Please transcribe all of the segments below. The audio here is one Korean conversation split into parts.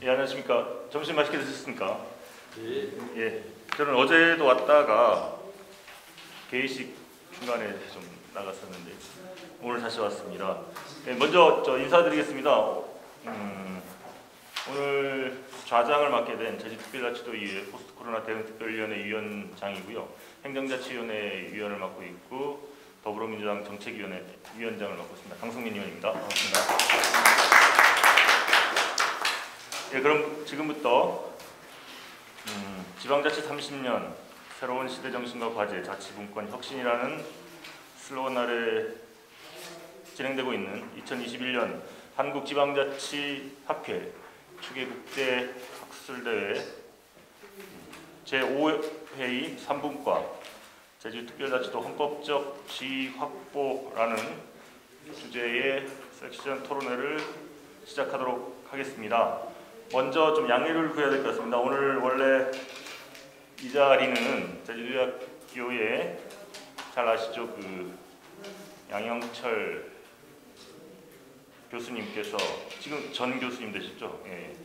예, 안녕하십니까. 점심 맛있게 드셨습니까? 네. 예, 저는 어제도 왔다가 개회식 중간에 좀 나갔었는데 오늘 다시 왔습니다. 예, 먼저 인사드리겠습니다. 오늘 좌장을 맡게 된 제주특별자치도의회 포스트 코로나 대응 특별위원회 위원장이고요. 행정자치위원회 위원을 맡고 있고 더불어민주당 정책위원회 위원장을 맡고 있습니다. 강성민 의원입니다. 반갑습니다. 예, 그럼 지금부터 지방자치 30년 새로운 시대 정신과 과제 자치분권 혁신이라는 슬로건 아래 진행되고 있는 2021년 한국지방자치학회 추계국제학술대회 제5회의 3분과 제주특별자치도 헌법적 지위 확보라는 주제의 섹션 토론회를 시작하도록 하겠습니다. 먼저 좀 양해를 구해야 될 것 같습니다. 오늘 원래 이 자리는 제주대학교에 잘 아시죠? 그 양영철 교수님께서 지금 전 교수님 되셨죠? 예.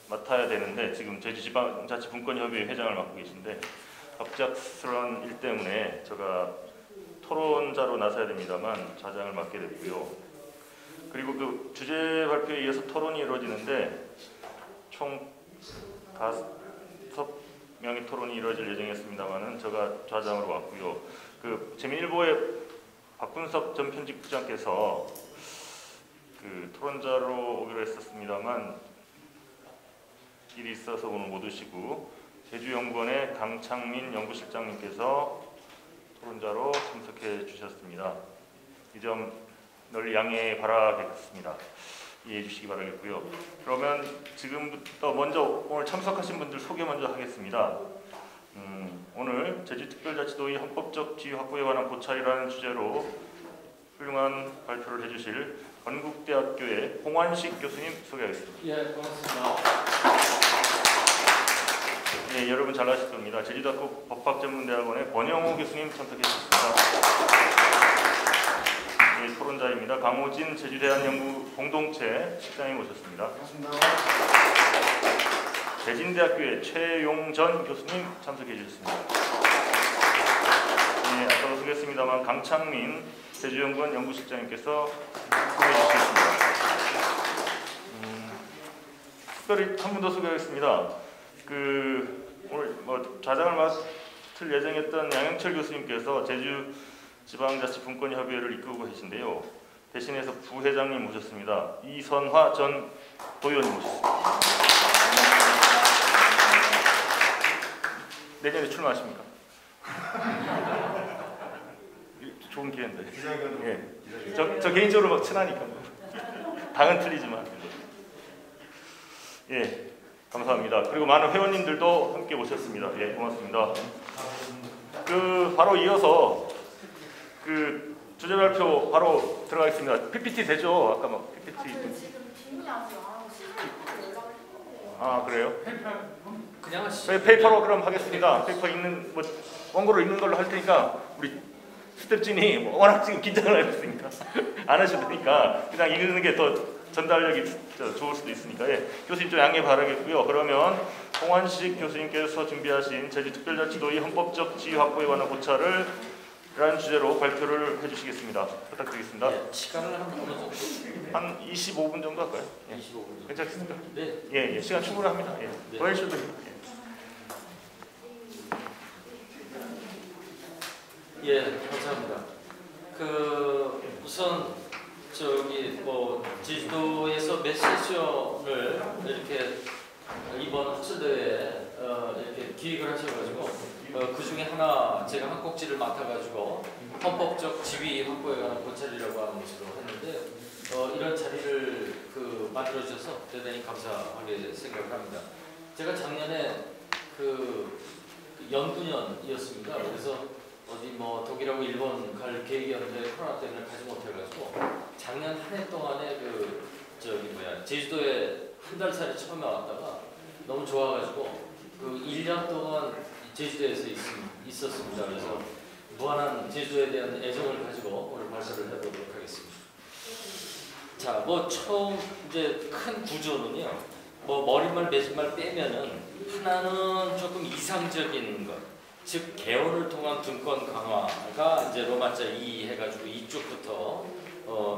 맡아야 되는데 지금 제주지방자치분권협의회 회장을 맡고 계신데 갑작스러운 일 때문에 제가 토론자로 나서야 됩니다만 좌장을 맡게 됐고요. 그리고 그 주제 발표에 의해서 토론이 이루어지는데 총 5명의 토론이 이루어질 예정이었습니다만은 제가 좌장으로 왔고요. 그 재미일보의 박훈석 전 편집부장께서 그 토론자로 오기로 했었습니다만 일이 있어서 오늘 못 오시고 제주연구원의 강창민 연구실장님께서 토론자로 참석해 주셨습니다. 이 점 널리 양해 바라겠습니다. 이해해 주시기 바라겠고요. 그러면 지금부터 먼저 오늘 참석하신 분들 소개 먼저 하겠습니다. 오늘 제주특별자치도의 헌법적 지위 확보에 관한 고찰이라는 주제로 훌륭한 발표를 해주실 건국대학교의 홍환식 교수님 소개하겠습니다. 예, 고맙습니다. 예, 여러분 잘 아실 겁니다. 제주대학교 법학전문대학원의 권영호 교수님 참석해 주셨습니다. 예, 토론자입니다. 강호진 제주대한연구 공동체 실장님 오셨습니다. 반갑습니다. 대진대학교의 최용전 교수님 참석해 주셨습니다. 예, 아까도 소개했습니다만 강창민 제주연구원 연구실장님께서 소개해 주시겠습니다. 특별히 한 분 더 소개하겠습니다. 오늘 좌장을 맡을 예정했던 양영철 교수님께서 제주지방자치분권협의회를 이끌고 계신데요. 대신해서 부회장님 모셨습니다. 이선화 전 도의원님 모셨습니다. 내년에 출마하십니까? 좋은 기회인데. 예. 저 개인적으로 막 친하니까. 당은 틀리지만. 예. 감사합니다. 그리고 많은 회원님들도 함께 오셨습니다. 예, 고맙습니다. 바로 이어서 주제 발표 바로 들어가겠습니다. PPT 되죠? 아까 막 PPT. 지금 질문이 아직 안 하고 시간이 연락을 했는데. 아, 그래요? 그냥 하시죠. 페이퍼로 그럼 하겠습니다. 페이퍼 읽는 원고로 읽는 걸로 할 테니까 우리 스텝진이 워낙 지금 긴장을 하고 있으니까 안 하셔도 되니까 그냥 읽는 게 더 전달력이 좋을 수도 있으니까 예. 교수님 좀 양해 바라겠고요. 그러면 홍환식 교수님께서 준비하신 제주특별자치도의 헌법적 지위 확보에 관한 고찰을 라는 주제로 발표를 해주시겠습니다. 부탁드리겠습니다. 네, 시간을 한 어느 정도? 한 25분 정도 할까요? 예. 25분 정도. 괜찮습니까? 네. 예, 시간 충분합니다. 예. 네. 더 해주셔도 됩니다. 예, 감사합니다. 우선 제주도에서 몇 세션을 이렇게 이번 학술대회에 이렇게 기획을 하셔가지고 그 중에 하나 제가 한 꼭지를 맡아가지고 헌법적 지위 확보에 관한 고찰이라고 하는 것으로 했는데 이런 자리를 만들어 주셔서 대단히 감사하게 생각을 합니다. 제가 작년에 연구년이었습니다. 그래서 어디 독일하고 일본 갈 계획이었는데 코로나 때문에 가지 못해가지고 작년 한 해 동안에 제주도에 한 달 살이 처음에 왔다가 너무 좋아가지고 1년 동안 제주도에서 있었습니다. 그래서 무한한 제주도에 대한 애정을 가지고 오늘 발표를 해보도록 하겠습니다. 자, 뭐 처음 이제 큰 구조는요. 뭐 머릿말 매진말 빼면은 하나는 조금 이상적인 것, 즉 개헌을 통한 분권 강화가 이제 로마자 2 해가지고 이쪽부터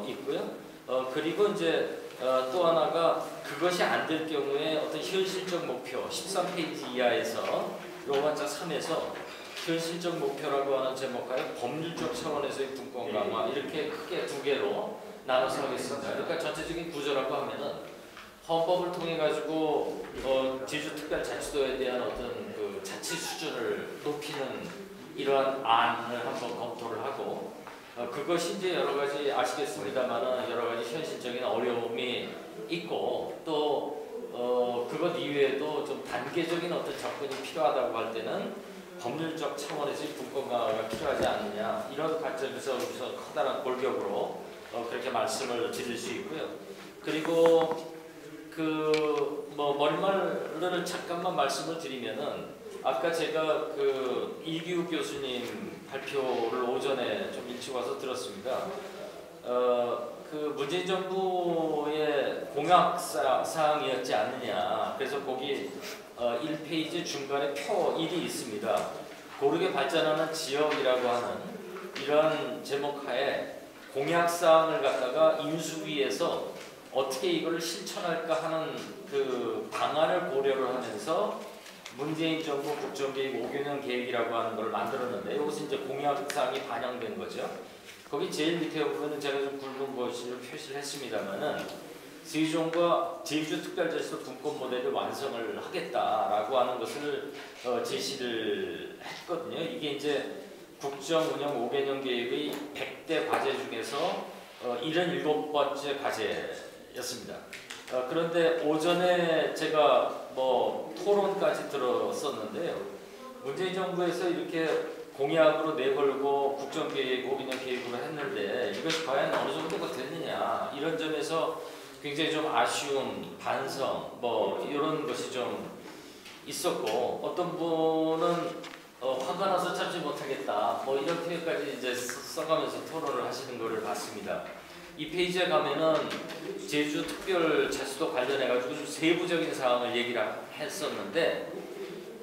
있고요. 그리고 이제 또 하나가 그것이 안 될 경우에 어떤 현실적 목표 13페이지 이하에서 로마자 3에서 현실적 목표라고 하는 제목하에 법률적 차원에서의 분권 강화 이렇게 크게 두 개로 나눠서 하겠습니다. 그러니까 전체적인 구조라고 하면은 헌법을 통해 가지고 제주특별자치도에 대한 어떤 그 자치 수준을 높이는 이러한 안을 한번 검토를 하고 그것이 이제 여러 가지 아시겠습니다만은 여러 가지 현실적인 어려움이 있고 또 그것 이외에도 좀 단계적인 어떤 접근이 필요하다고 할 때는 법률적 차원에서의 분권 강화가 필요하지 않느냐 이런 관점에서 우선 커다란 골격으로 그렇게 말씀을 드릴 수 있고요. 그리고 그 뭐 머릿말을 잠깐만 말씀을 드리면은 아까 제가 그 이규 교수님 발표를 오전에 좀 일찍 와서 들었습니다. 그 문재인 정부의 공약 사항이었지 않느냐. 그래서 거기 1페이지 중간에 표 1이 있습니다. 고르게 발전하는 지역이라고 하는 이런 제목하에 공약 사항을 갖다가 인수위에서 어떻게 이걸 실천할까 하는 그 방안을 고려를 하면서 문재인 정부 국정계획 5개년 계획이라고 하는 걸 만들었는데 이것이 이제 공약사항이 반영된 거죠. 거기 제일 밑에 보면은 제가 좀 굵은 것을 표시를 했습니다만은 세종과 제주특별자치도 분권 모델을 완성을 하겠다라고 하는 것을 제시를 했거든요. 이게 이제 국정운영 5개년 계획의 100대 과제 중에서 77번째 과제였습니다. 그런데 오전에 제가 뭐 토론까지 들었었는데요. 문재인 정부에서 이렇게 공약으로 내걸고 국정계획 5개년 계획으로 했는데 이것이 과연 어느 정도가 됐느냐 이런 점에서 굉장히 좀 아쉬움, 반성 뭐 이런 것이 좀 있었고 어떤 분은 화가 나서 참지 못하겠다 뭐 이런 표현까지 이제 써가면서 토론을 하시는 것을 봤습니다. 이 페이지에 가면은 제주 특별자치도 관련해 가지고 좀 세부적인 사항을 얘기를 했었는데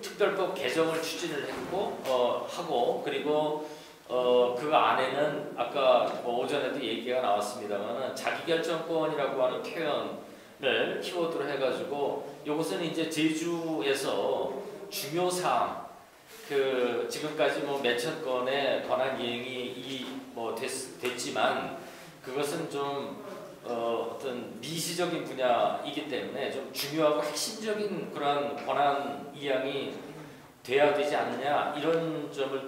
특별법 개정을 추진을 했고 하고 그리고 그 안에는 아까 뭐 오전에도 얘기가 나왔습니다만은 자기결정권이라고 하는 표현을 키워드로 해가지고 이것은 이제 제주에서 중요 사항 그 지금까지 뭐 몇천 건의 권한 이행이 됐지만 그것은 좀 어떤 미시적인 분야이기 때문에 좀 중요하고 핵심적인 그런 권한 이양이 돼야 되지 않느냐 이런 점이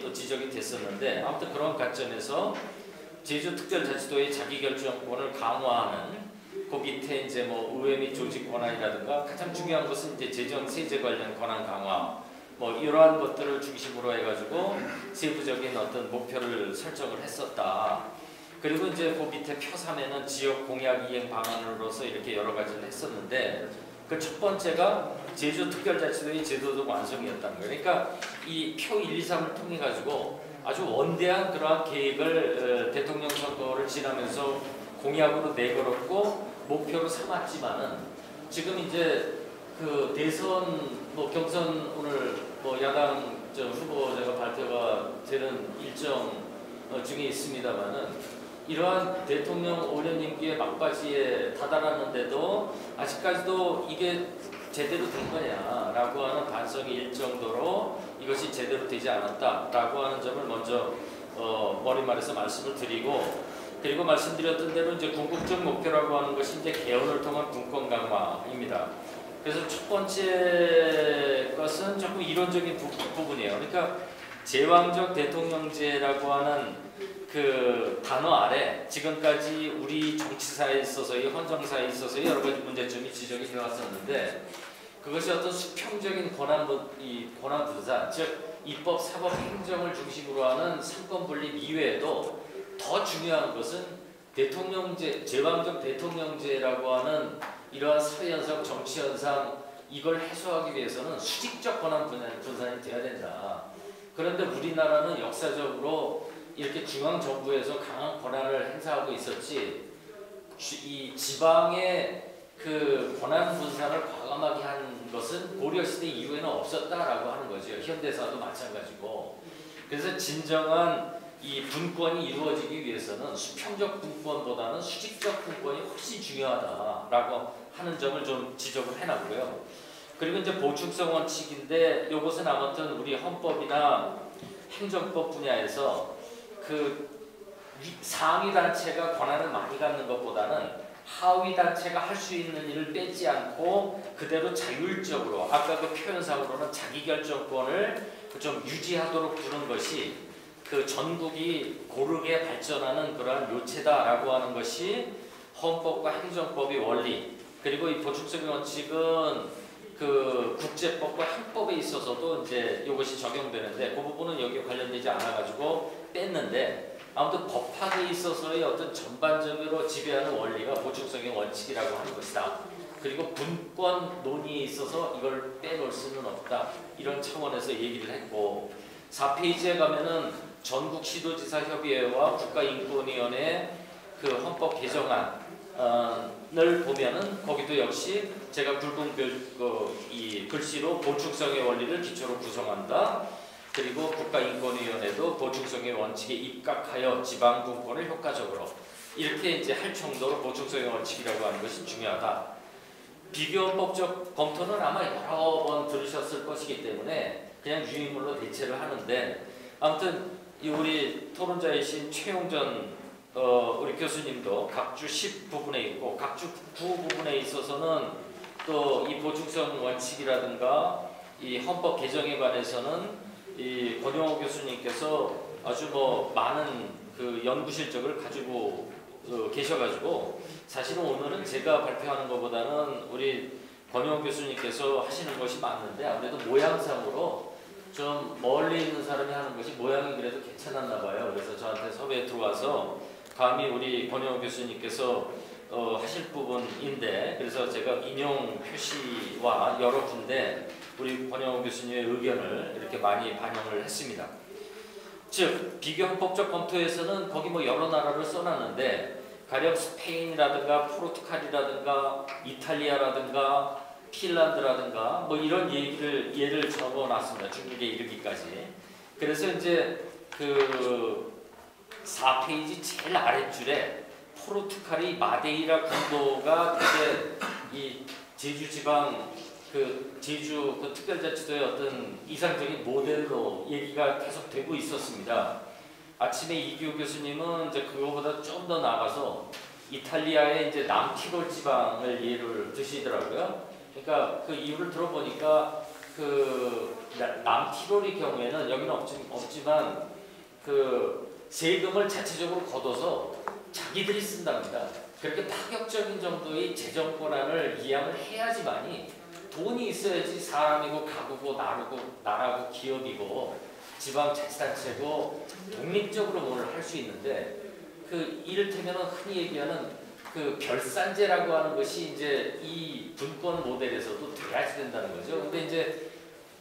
또 지적이 됐었는데 아무튼 그런 관점에서 제주특별자치도의 자기결정권을 강화하는 그 밑에 이제 뭐 의회 및 조직 권한이라든가 가장 중요한 것은 이제 재정 세제 관련 권한 강화 뭐 이러한 것들을 중심으로 해가지고 세부적인 어떤 목표를 설정을 했었다. 그리고 이제 그 밑에 표 3에는 지역 공약 이행 방안으로서 이렇게 여러 가지를 했었는데 그 첫 번째가 제주특별자치도의 제도적 완성이었다는 거예요. 그러니까 이 표 1, 2, 3을 통해 가지고 아주 원대한 그러한 계획을 대통령 선거를 지나면서 공약으로 내걸었고 목표로 삼았지만은 지금 이제 그 대선 뭐 경선 오늘 뭐 야당 후보자가 발표가 되는 일정 중에 있습니다만은 이러한 대통령 5년 임기의 막바지에 다다랐는데도 아직까지도 이게 제대로 된 거냐라고 하는 반성이 일 정도로 이것이 제대로 되지 않았다라고 하는 점을 먼저 머릿말에서 말씀을 드리고 그리고 말씀드렸던 대로 이제 궁극적 목표라고 하는 것이 이제 개헌을 통한 분권 강화입니다. 그래서 첫 번째 것은 조금 이론적인 부분이에요. 그러니까 제왕적 대통령제라고 하는 그 단어 아래 지금까지 우리 정치사에 있어서의 헌정사에 있어서의 여러 가지 문제점이 지적이 되어 왔었는데 그것이 어떤 수평적인 권한 분산, 즉 입법, 사법, 행정을 중심으로 하는 삼권 분립 이외에도 더 중요한 것은 대통령제, 제왕적 대통령제라고 하는 이러한 사회현상, 정치현상 이걸 해소하기 위해서는 수직적 권한 분산이 돼야 된다. 그런데 우리나라는 역사적으로 이렇게 중앙정부에서 강한 권한을 행사하고 있었지 이 지방의 그 권한 분산을 과감하게 한 것은 고려시대 이후에는 없었다라고 하는 거죠. 현대사도 마찬가지고. 그래서 진정한 이 분권이 이루어지기 위해서는 수평적 분권보다는 수직적 분권이 훨씬 중요하다라고 하는 점을 좀 지적을 해놨고요. 그리고 이제 보충성 원칙인데 이것은 아무튼 우리 헌법이나 행정법 분야에서 그 상위 단체가 권한을 많이 갖는 것보다는 하위 단체가 할 수 있는 일을 뺏지 않고 그대로 자율적으로 아까 그 표현상으로는 자기결정권을 좀 유지하도록 두는 것이 그 전국이 고르게 발전하는 그러한 요체다라고 하는 것이 헌법과 행정법의 원리 그리고 이 보충성 원칙은 그 국제법과 헌법에 있어서도 이제 이것이 적용되는데 그 부분은 여기에 관련되지 않아가지고 뺐는데 아무튼 법학에 있어서의 어떤 전반적으로 지배하는 원리가 보충성의 원칙이라고 하는 것이다. 그리고 분권 논의에 있어서 이걸 빼놓을 수는 없다. 이런 차원에서 얘기를 했고 4페이지에 가면은 전국 시도지사 협의회와 국가인권위원회 그 헌법 개정안을 보면은 거기도 역시 제가 굵은 이 글씨로 보충성의 원리를 기초로 구성한다. 그리고 국가인권위원회도 보충성의 원칙에 입각하여 지방분권을 효과적으로 이렇게 이제 할 정도로 보충성의 원칙이라고 하는 것이 중요하다. 비교헌법적 검토는 아마 여러 번 들으셨을 것이기 때문에 그냥 유인물로 대체를 하는데 아무튼 이 우리 토론자이신 최용전 우리 교수님도 각주 10 부분에 있고 각주 9 부분에 있어서는 또 이 보충성 원칙이라든가 이 헌법 개정에 관해서는 이 권영호 교수님께서 아주 뭐 많은 그 연구 실적을 가지고 계셔가지고 사실은 오늘은 제가 발표하는 것보다는 우리 권영호 교수님께서 하시는 것이 맞는데 아무래도 모양상으로 좀 멀리 있는 사람이 하는 것이 모양이 그래도 괜찮았나 봐요. 그래서 저한테 섭외에 들어와서 감히 우리 권영호 교수님께서 하실 부분인데 그래서 제가 인용 표시와 여러 군데 우리 권영호 교수님의 의견을 이렇게 많이 반영을 했습니다. 즉 비교헌법적 검토에서는 거기 뭐 여러 나라를 써놨는데 가령 스페인이라든가 포르투갈이라든가 이탈리아라든가 핀란드라든가 뭐 이런 예를 적어놨습니다. 중국에 이르기까지. 그래서 이제 그 4페이지 제일 아랫줄에 포르투갈이 마데이라 군도가 되게 이 제주지방 그 제주 그 특별자치도의 어떤 이상적인 모델로 얘기가 계속 되고 있었습니다. 아침에 이규 교수님은 이제 그거보다 좀 더 나가서 이탈리아의 이제 남티롤 지방을 예를 드시더라고요. 그러니까 그 이유를 들어보니까 그 남티롤의 경우에는 여기는 없지만 그 세금을 자체적으로 걷어서 자기들이 쓴답니다. 그렇게 파격적인 정도의 재정 권한을 이양을 해야지만이 돈이 있어야지 사람이고 가구고 나라고 기업이고 지방자치단체고 독립적으로 뭘 할 수 있는데 그 이를테면 흔히 얘기하는 그 별산제라고 하는 것이 이제 이 분권 모델에서도 돼야지 된다는 거죠. 근데 이제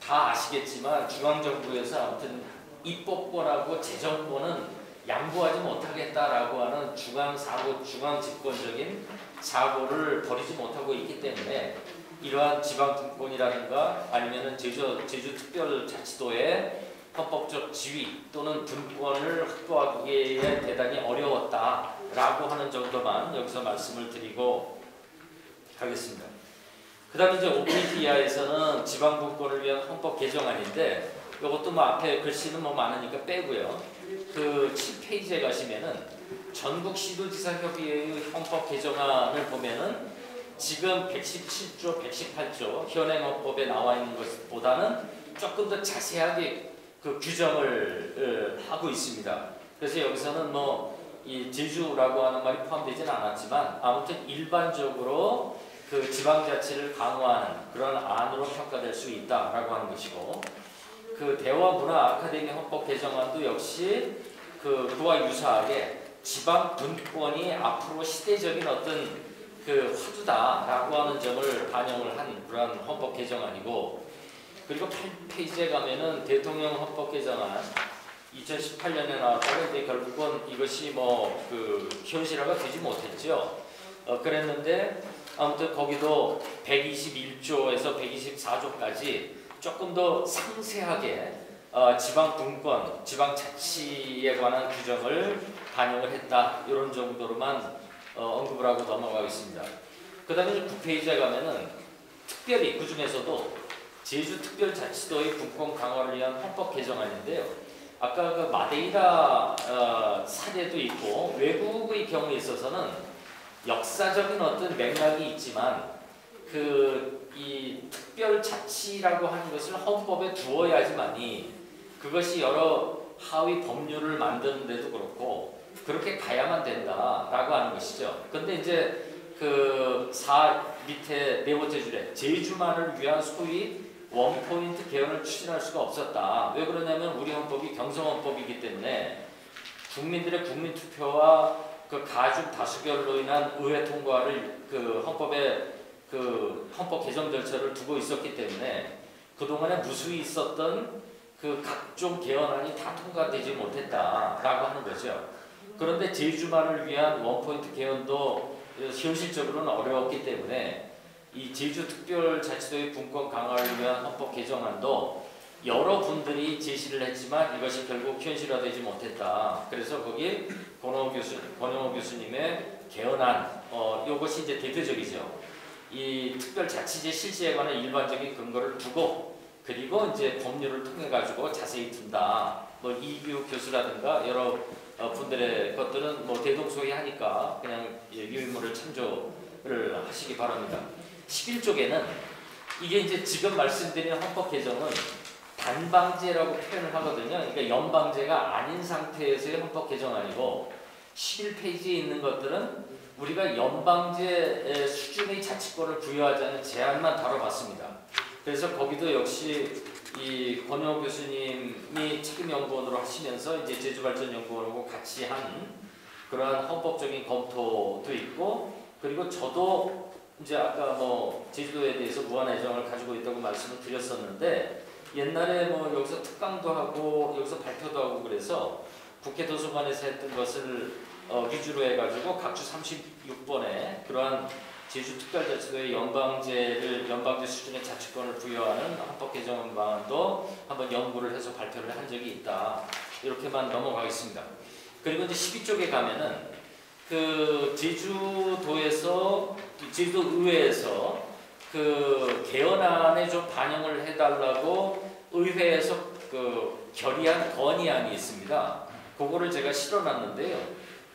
다 아시겠지만 중앙정부에서 아무튼 입법권하고 재정권은 양보하지 못하겠다라고 하는 중앙집권적인 사고를 버리지 못하고 있기 때문에 이러한 지방분권이라든가 아니면은 제주특별자치도의 헌법적 지위 또는 분권을 확보하기에 대단히 어려웠다라고 하는 정도만 여기서 말씀을 드리고 가겠습니다. 그 다음에 이제 5페이지 이하에서는 지방분권을 위한 헌법 개정안인데 이것도 뭐 앞에 글씨는 뭐 많으니까 빼고요. 그 7페이지에 가시면은 전국 시도지사 협의회의 헌법 개정안을 보면은 지금 117조, 118조 현행헌법에 나와 있는 것보다는 조금 더 자세하게 그 규정을 하고 있습니다. 그래서 여기서는 뭐 이 제주라고 하는 말이 포함되지는 않았지만 아무튼 일반적으로 그 지방자치를 강화하는 그런 안으로 평가될 수 있다라고 하는 것이고 그 대화문화 아카데미 헌법 개정안도 역시 그와 유사하게 지방 분권이 앞으로 시대적인 어떤 그 화두다라고 하는 점을 반영을 한 그러한 헌법 개정안이고 그리고 8페이지에 가면은 대통령 헌법 개정안 2018년에 나왔다가 이제 결국은 이것이 뭐 그 현실화가 되지 못했죠. 그랬는데 아무튼 거기도 121조에서 124조까지 조금 더 상세하게 지방분권, 지방자치에 관한 규정을 반영을 했다. 이런 정도로만 언급을 하고 넘어가겠습니다. 그 다음에 9페이지에 가면은 특별히 그 중에서도 제주특별자치도의 분권 강화를 위한 헌법 개정안인데요. 아까 그 마데이라 사례도 있고 외국의 경우에 있어서는 역사적인 어떤 맥락이 있지만 이 특별자치라고 하는 것을 헌법에 두어야지만이 그것이 여러 하위 법률을 만드는 데도 그렇고 그렇게 가야만 된다라고 하는 것이죠. 근데 이제 그 밑에 네 번째 줄에 제주만을 위한 소위 원포인트 개헌을 추진할 수가 없었다. 왜 그러냐면 우리 헌법이 경성헌법이기 때문에 국민들의 국민투표와 그 가중 다수결로 인한 의회 통과를 그 헌법에 그 헌법 개정 절차를 두고 있었기 때문에 그동안에 무수히 있었던 그 각종 개헌안이 다 통과되지 못했다라고 하는 거죠. 그런데 제주만을 위한 원포인트 개헌도 현실적으로는 어려웠기 때문에 이 제주특별자치도의 분권 강화를 위한 헌법 개정안도 여러분들이 제시를 했지만 이것이 결국 현실화되지 못했다. 그래서 거기 권영호 교수님의 개헌안, 이것이 이제 대표적이죠. 이 특별자치제 실시에 관한 일반적인 근거를 두고 그리고 이제 법률을 통해 가지고 자세히 둔다. 뭐 이규 교수라든가 여러 분들의 것들은 뭐 대동소이하니까 그냥 유인물을 참조를 하시기 바랍니다. 11쪽에는 이게 이제 지금 말씀드린 헌법 개정은 단방제라고 표현을 하거든요. 그러니까 연방제가 아닌 상태에서의 헌법 개정안이고 11페이지에 있는 것들은 우리가 연방제 수준의 자치권을 부여하자는 제안만 다뤄봤습니다. 그래서 거기도 역시 이 권영호 교수님이 책임연구원으로 하시면서 이제 제주발전연구원하고 같이 한 그러한 헌법적인 검토도 있고 그리고 저도 이제 아까 뭐 제주도에 대해서 무한 애정을 가지고 있다고 말씀을 드렸었는데 옛날에 뭐 여기서 특강도 하고 여기서 발표도 하고 그래서 국회 도서관에서 했던 것을 위주로 해가지고 각주 36번에 그러한 제주특별자치도의 연방제 수준의 자치권을 부여하는 헌법 개정 방안도 한번 연구를 해서 발표를 한 적이 있다. 이렇게만 넘어가겠습니다. 그리고 이제 12쪽에 가면은 그 제주도에서 제주도 의회에서 그 개헌안에 좀 반영을 해달라고 의회에서 그 결의한 건의안이 있습니다. 그거를 제가 실어놨는데요.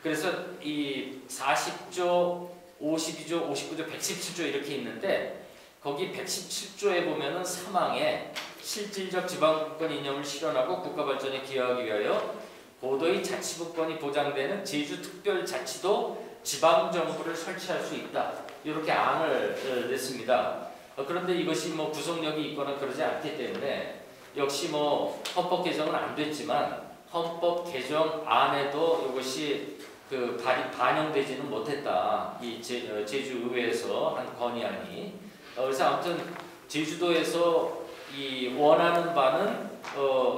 그래서 이 40조 52조, 59조, 117조 이렇게 있는데 거기 117조에 보면은 사망에 실질적 지방분권 이념을 실현하고 국가발전에 기여하기 위하여 고도의 자치분권이 보장되는 제주특별자치도 지방정부를 설치할 수 있다. 이렇게 안을 냈습니다. 그런데 이것이 뭐 구속력이 있거나 그러지 않기 때문에 역시 뭐 헌법 개정은 안 됐지만 헌법 개정 안에도 이것이 그 반영되지는 못했다. 이 제주의회에서 한 건의안이. 그래서 아무튼 제주도에서 이 원하는 바는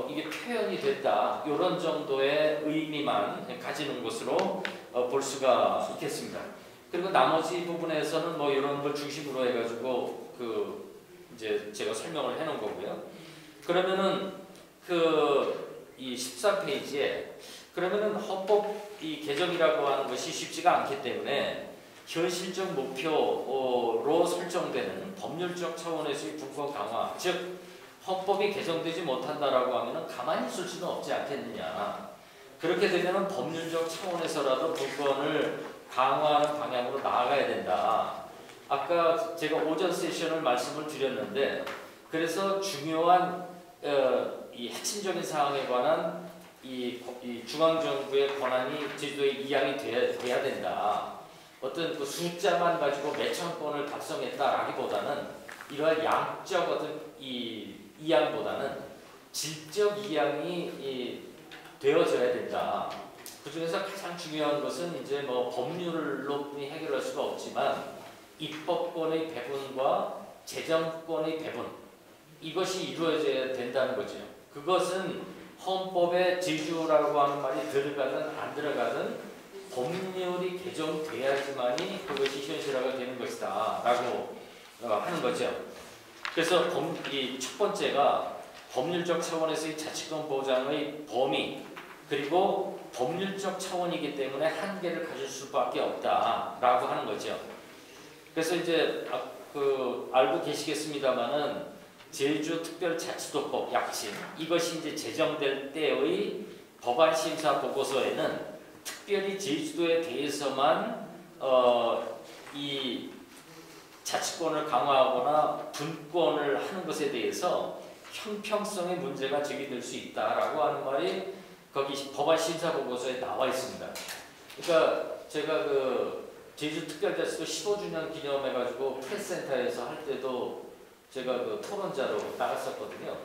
이게 표현이 됐다. 이런 정도의 의미만 가지는 것으로 볼 수가 있겠습니다. 그리고 나머지 부분에서는 뭐 이런 걸 중심으로 해가지고 그 이제 제가 설명을 해놓은 거고요. 그러면은 이 13페이지에 그러면은 헌법 이 개정이라고 하는 것이 쉽지가 않기 때문에 현실적 목표로 설정되는 법률적 차원에서의 분권 강화, 즉 헌법이 개정되지 못한다라고 하면은 가만히 있을 수는 없지 않겠느냐. 그렇게 되면은 법률적 차원에서라도 분권을 강화하는 방향으로 나아가야 된다. 아까 제가 오전 세션을 말씀을 드렸는데 그래서 중요한 이 핵심적인 사항에 관한 이 중앙정부의 권한이 제주도에 이양이 돼야 된다. 어떤 그 숫자만 가지고 몇천 건을 답성했다라기보다는 이러한 양적 어떤 이양보다는 질적 이양이 되어져야 된다. 그 중에서 가장 중요한 것은 이제 뭐 법률로 해결할 수가 없지만 입법권의 배분과 재정권의 배분 이것이 이루어져야 된다는 거죠. 그것은 헌법에 제주라고 하는 말이 들어가든 안 들어가든 법률이 개정돼야지만이 그것이 현실화가 되는 것이다 라고 하는 거죠. 그래서 이 첫 번째가 법률적 차원에서의 자치권 보장의 범위 그리고 법률적 차원이기 때문에 한계를 가질 수밖에 없다라고 하는 거죠. 그래서 이제 알고 계시겠습니다만은 제주특별자치도법 약침 이것이 이제 제정될 때의 법안 심사 보고서에는 특별히 제주도에 대해서만 이 자치권을 강화하거나 분권을 하는 것에 대해서 형평성의 문제가 제기될 수 있다라고 하는 말이 거기 법안 심사 보고서에 나와 있습니다. 그러니까 제가 제주특별자치도 15주년 기념해가지고 프레스센터에서 할 때도 제가 토론자로 나갔었거든요.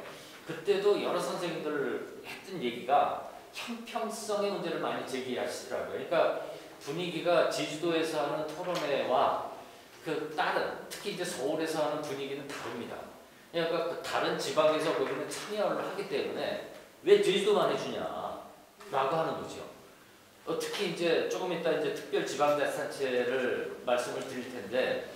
그때도 여러 선생님들 했던 얘기가 형평성의 문제를 많이 제기하시더라고요. 그러니까 분위기가 제주도에서 하는 토론회와 다른 특히 이제 서울에서 하는 분위기는 다릅니다. 그러니까 다른 지방에서 거기는 참여를 하기 때문에 왜 제주도만 해주냐라고 하는 거죠. 특히 이제 조금 이따 이제 특별지방자치단체를 말씀을 드릴 텐데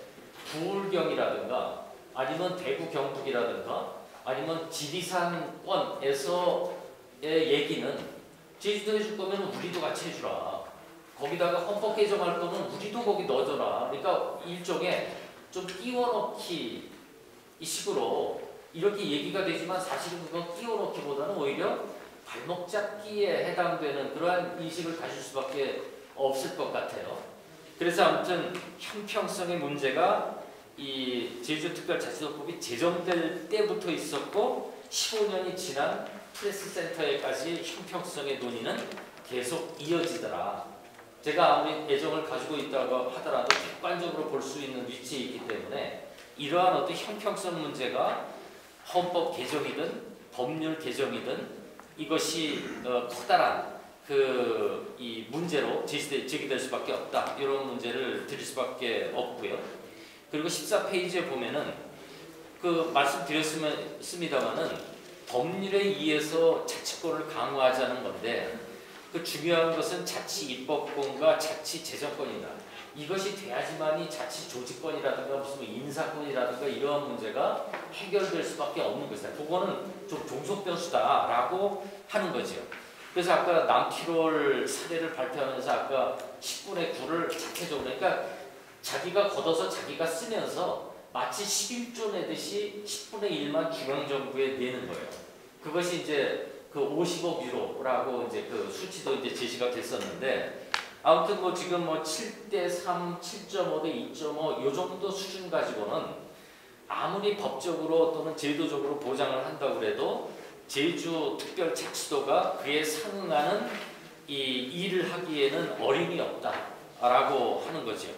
부울경이라든가 아니면 대구 경북이라든가 아니면 지리산권에서의 얘기는 제주도 해줄 거면 우리도 같이 해주라. 거기다가 헌법 개정할 거면 우리도 거기 넣어줘라. 그러니까 일종의 좀 끼워넣기 이 식으로 이렇게 얘기가 되지만 사실은 그건 끼워넣기보다는 오히려 발목 잡기에 해당되는 그러한 인식을 가질 수밖에 없을 것 같아요. 그래서 아무튼 형평성의 문제가 이 제주특별자치도법이 제정될 때부터 있었고 15년이 지난 프레스센터에까지 형평성의 논의는 계속 이어지더라. 제가 아무리 애정을 가지고 있다고 하더라도 객관적으로 볼 수 있는 위치에 있기 때문에 이러한 어떤 형평성 문제가 헌법 개정이든 법률 개정이든 이것이 커다란 이 문제로 제기될 수밖에 없다. 이런 문제를 드릴 수밖에 없고요. 그리고 14페이지에 보면은 말씀드렸습니다만은 법률에 의해서 자치권을 강화하자는 건데 중요한 것은 자치 입법권과 자치 재정권이다. 이것이 돼야지만이 자치 조직권이라든가 무슨 인사권이라든가 이러한 문제가 해결될 수밖에 없는 것이다. 그거는 좀 종속변수다라고 하는 거죠. 그래서 아까 남티롤 사례를 발표하면서 아까 10분의 9를 자체적으로 그러니까 자기가 걷어서 자기가 쓰면서 마치 11조 내듯이 10분의 1만 중앙정부에 내는 거예요. 그것이 이제 50억 유로라고 이제 수치도 이제 제시가 됐었는데 아무튼 지금 7대 3, 7.5 대 2.5 요 정도 수준 가지고는 아무리 법적으로 또는 제도적으로 보장을 한다고 해도 제주특별자치도가 그에 상응하는 이 일을 하기에는 어림이 없다라고 하는 거죠.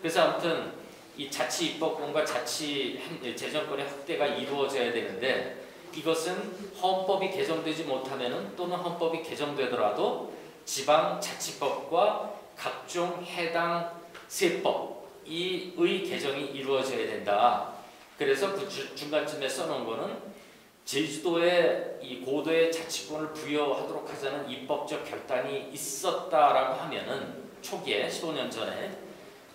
그래서 아무튼 이 자치 입법권과 자치 재정권의 확대가 이루어져야 되는데 이것은 헌법이 개정되지 못하면은 또는 헌법이 개정되더라도 지방자치법과 각종 해당 세법의 개정이 이루어져야 된다. 그래서 중간쯤에 써놓은 거는 제주도에 이 고도의 자치권을 부여하도록 하자는 입법적 결단이 있었다라고 하면은 초기에 15년 전에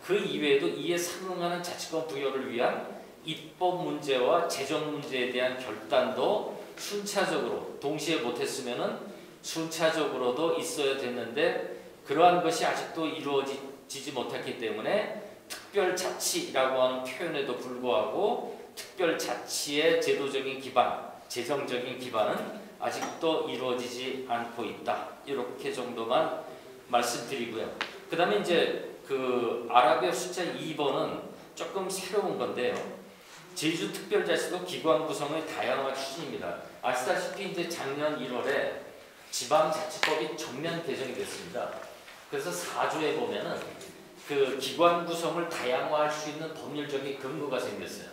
그 이외에도 이에 상응하는 자치권 부여를 위한 입법 문제와 재정 문제에 대한 결단도 순차적으로 동시에 못했으면은 순차적으로도 있어야 됐는데 그러한 것이 아직도 이루어지지 못했기 때문에 특별자치라고 하는 표현에도 불구하고 특별자치의 제도적인 기반, 재정적인 기반은 아직도 이루어지지 않고 있다. 이렇게 정도만 말씀드리고요. 그 다음에 이제 아랍의 숫자 2번은 조금 새로운 건데요. 제주특별자치도 기관 구성의 다양화 추진입니다. 아시다시피 이제 작년 1월에 지방자치법이 전면 개정이 됐습니다. 그래서 4조에 보면은 기관 구성을 다양화할 수 있는 법률적인 근거가 생겼어요.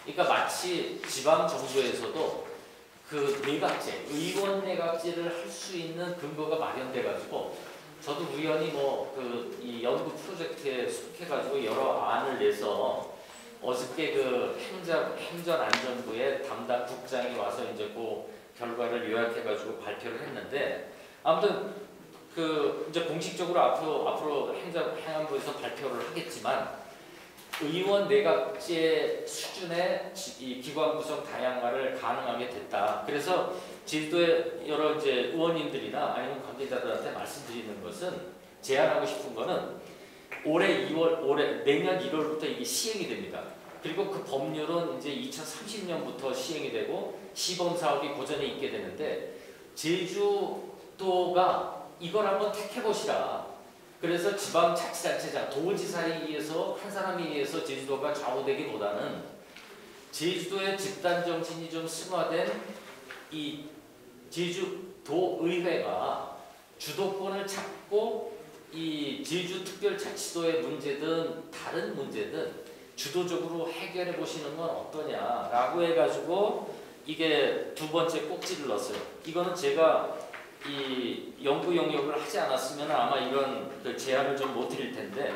그러니까 마치 지방정부에서도 내각제, 의원 내각제를 할 수 있는 근거가 마련돼가지고 저도 우연히 이 연구 프로젝트에 속해가지고 여러 안을 내서 어저께 행정안전부의 담당 국장이 와서 이제 결과를 요약해가지고 발표를 했는데 아무튼 이제 공식적으로 앞으로 행안부에서 발표를 하겠지만 의원 내각제 수준의 이 기관 구성 다양화를 가능하게 됐다. 그래서 제주도의 여러 이제 의원님들이나 아니면 관계자들한테 말씀드리는 것은 제안하고 싶은 거는 내년 1월부터 이게 시행이 됩니다. 그리고 그 법률은 이제 2030년부터 시행이 되고 시범 사업이 고전에 있게 되는데 제주도가 이걸 한번 택해 보시라. 그래서 지방자치단체장 도지사에 의해서 한 사람에 의해서 제주도가 좌우되기보다는 제주도의 집단 정신이 좀 승화된 이 제주도 의회가 주도권을 잡고 이 제주특별자치도의 문제든 다른 문제든 주도적으로 해결해 보시는 건 어떠냐라고 해가지고 이게 두 번째 꼭지를 넣었어요. 이거는 제가 이 연구 영역을 하지 않았으면 아마 이런 그 제안을 좀 못 드릴 텐데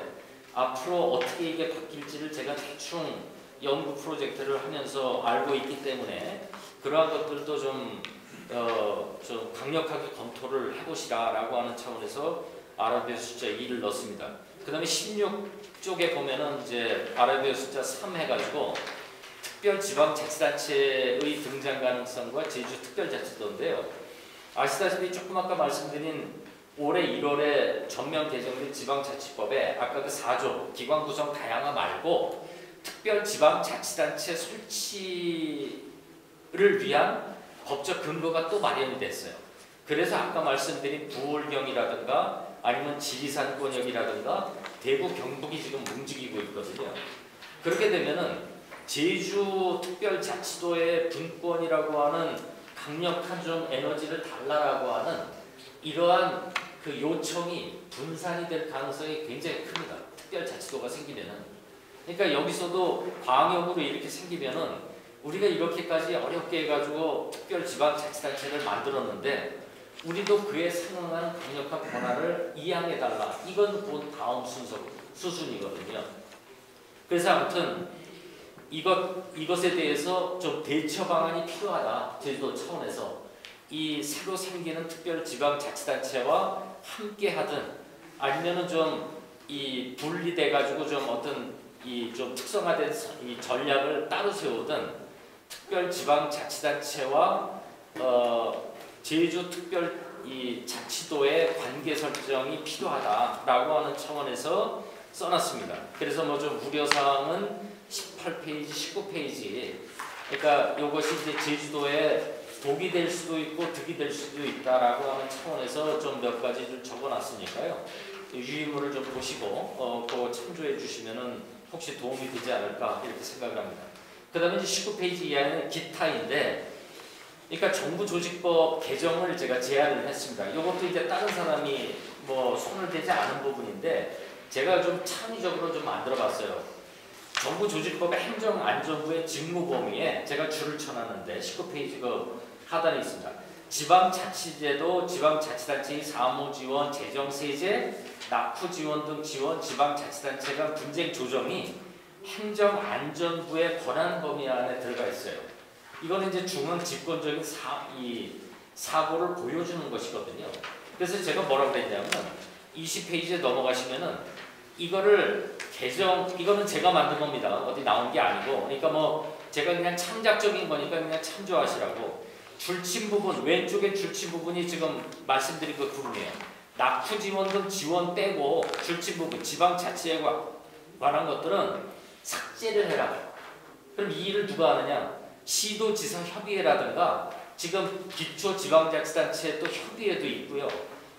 앞으로 어떻게 이게 바뀔지를 제가 대충 연구 프로젝트를 하면서 알고 있기 때문에 그러한 것들도 좀 강력하게 검토를 해보시라라고 하는 차원에서 아라비아 숫자 2를 넣습니다. 그 다음에 16쪽에 보면은 이제 아라비아 숫자 3 해가지고 특별지방자치단체의 등장 가능성과 제주특별자치도인데요. 아시다시피 조금 아까 말씀드린 올해 1월에 전면 개정된 지방자치법에 아까 그 4조 기관 구성 다양화 말고 특별지방자치단체 설치를 위한 법적 근거가 또 마련이 됐어요. 그래서 아까 말씀드린 부울경이라든가 아니면 지리산권역이라든가 대구 경북이 지금 움직이고 있거든요. 그렇게 되면은 제주특별자치도의 분권이라고 하는 강력한 좀 에너지를 달라라고 하는 이러한 그 요청이 분산이 될 가능성이 굉장히 큽니다. 특별자치도가 생기면은. 그러니까 여기서도 광역으로 이렇게 생기면은 우리가 이렇게까지 어렵게 해가지고 특별지방자치단체를 만들었는데 우리도 그에 상응한 강력한 권한을 이양해달라. 이건 곧 다음 수순이거든요. 그래서 아무튼 이것에 대해서 좀 대처 방안이 필요하다. 제주도 차원에서 이 새로 생기는 특별지방자치단체와 함께하든 아니면은 좀 이 분리돼 가지고 좀 어떤 이 좀 특성화된 이 전략을 따로 세우든 특별지방자치단체와 제주특별 이 자치도의 관계 설정이 필요하다라고 하는 차원에서 써놨습니다. 그래서 뭐 좀 우려사항은 18페이지, 19페이지. 그러니까 이것이 이제 제주도에 독이 될 수도 있고 득이 될 수도 있다라고 하는 차원에서 좀 몇 가지 좀 적어놨으니까요. 유의물을 좀 보시고 그거 참조해 주시면은 혹시 도움이 되지 않을까 이렇게 생각을 합니다. 그다음에 이제 19페이지 이하는 기타인데, 그러니까 정부조직법 개정을 제가 제안을 했습니다. 이것도 이제 다른 사람이 뭐 손을 대지 않은 부분인데 제가 좀 창의적으로 좀 만들어봤어요. 정부조직법의 행정안전부의 직무 범위에 제가 줄을 쳐놨는데 19페이지 그 하단에 있습니다. 지방자치제도, 지방자치단체의 사무지원, 재정세제, 낙후지원 등 지원, 지방자치단체 간 분쟁 조정이 행정안전부의 권한 범위 안에 들어가 있어요. 이거는 이제 중앙 집권적인 사고를 보여주는 것이거든요. 그래서 제가 뭐라고 그랬냐면 20페이지에 넘어가시면은 이거는 제가 만든 겁니다. 어디 나온 게 아니고. 그러니까 뭐 제가 그냥 창작적인 거니까 그냥 참조하시라고. 줄침 부분, 왼쪽에 줄침 부분이 지금 말씀드린 그 부분이에요. 낙후 지원 등 지원 빼고 줄침 부분, 지방자치에 관한 것들은 삭제를 해라. 그럼 이 일을 누가 하느냐? 시도지사 협의회라든가 지금 기초지방자치단체 또 협의회도 있고요.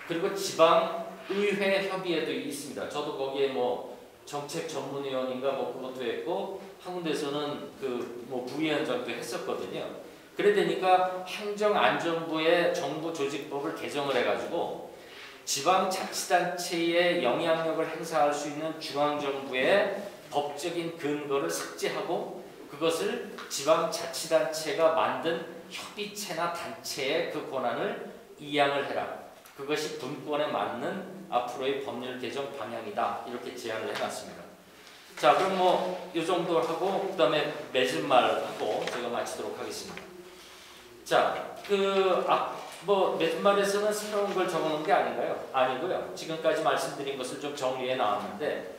그리고 지방의회 협의회도 있습니다. 저도 거기에 뭐 정책전문위원인가 뭐 그것도 했고 한 군데서는 그 뭐 부위원장도 했었거든요. 그래 되니까 행정안전부의 정부조직법을 개정을 해가지고 지방자치단체의 영향력을 행사할 수 있는 중앙정부의 법적인 근거를 삭제하고 그것을 지방자치단체가 만든 협의체나 단체의 그 권한을 이양을 해라. 그것이 분권에 맞는 앞으로의 법률 개정 방향이다. 이렇게 제안을 해놨습니다. 자, 그럼 뭐 이 정도 하고 그 다음에 맺은 말 하고 제가 마치도록 하겠습니다. 자, 뭐 몇 말에서는 새로운 걸 적어놓은 게 아닌가요? 아니고요. 지금까지 말씀드린 것을 좀 정리해 나왔는데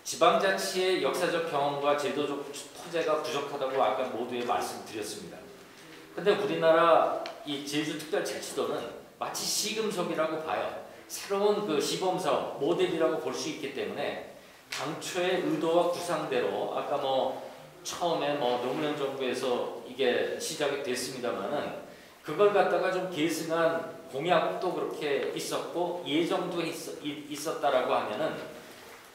지방자치의 역사적 경험과 제도적 토재가 부족하다고 아까 모두에 말씀드렸습니다. 근데 우리나라 이 제주특별자치도는 마치 시금석이라고 봐요. 새로운 그 시범사업 모델이라고 볼 수 있기 때문에 당초의 의도와 구상대로 아까 뭐 처음에 뭐 노무현 정부에서 이게 시작이 됐습니다만은 그걸 갖다가 좀 계승한 공약도 그렇게 있었고 예정도 있었다라고 하면은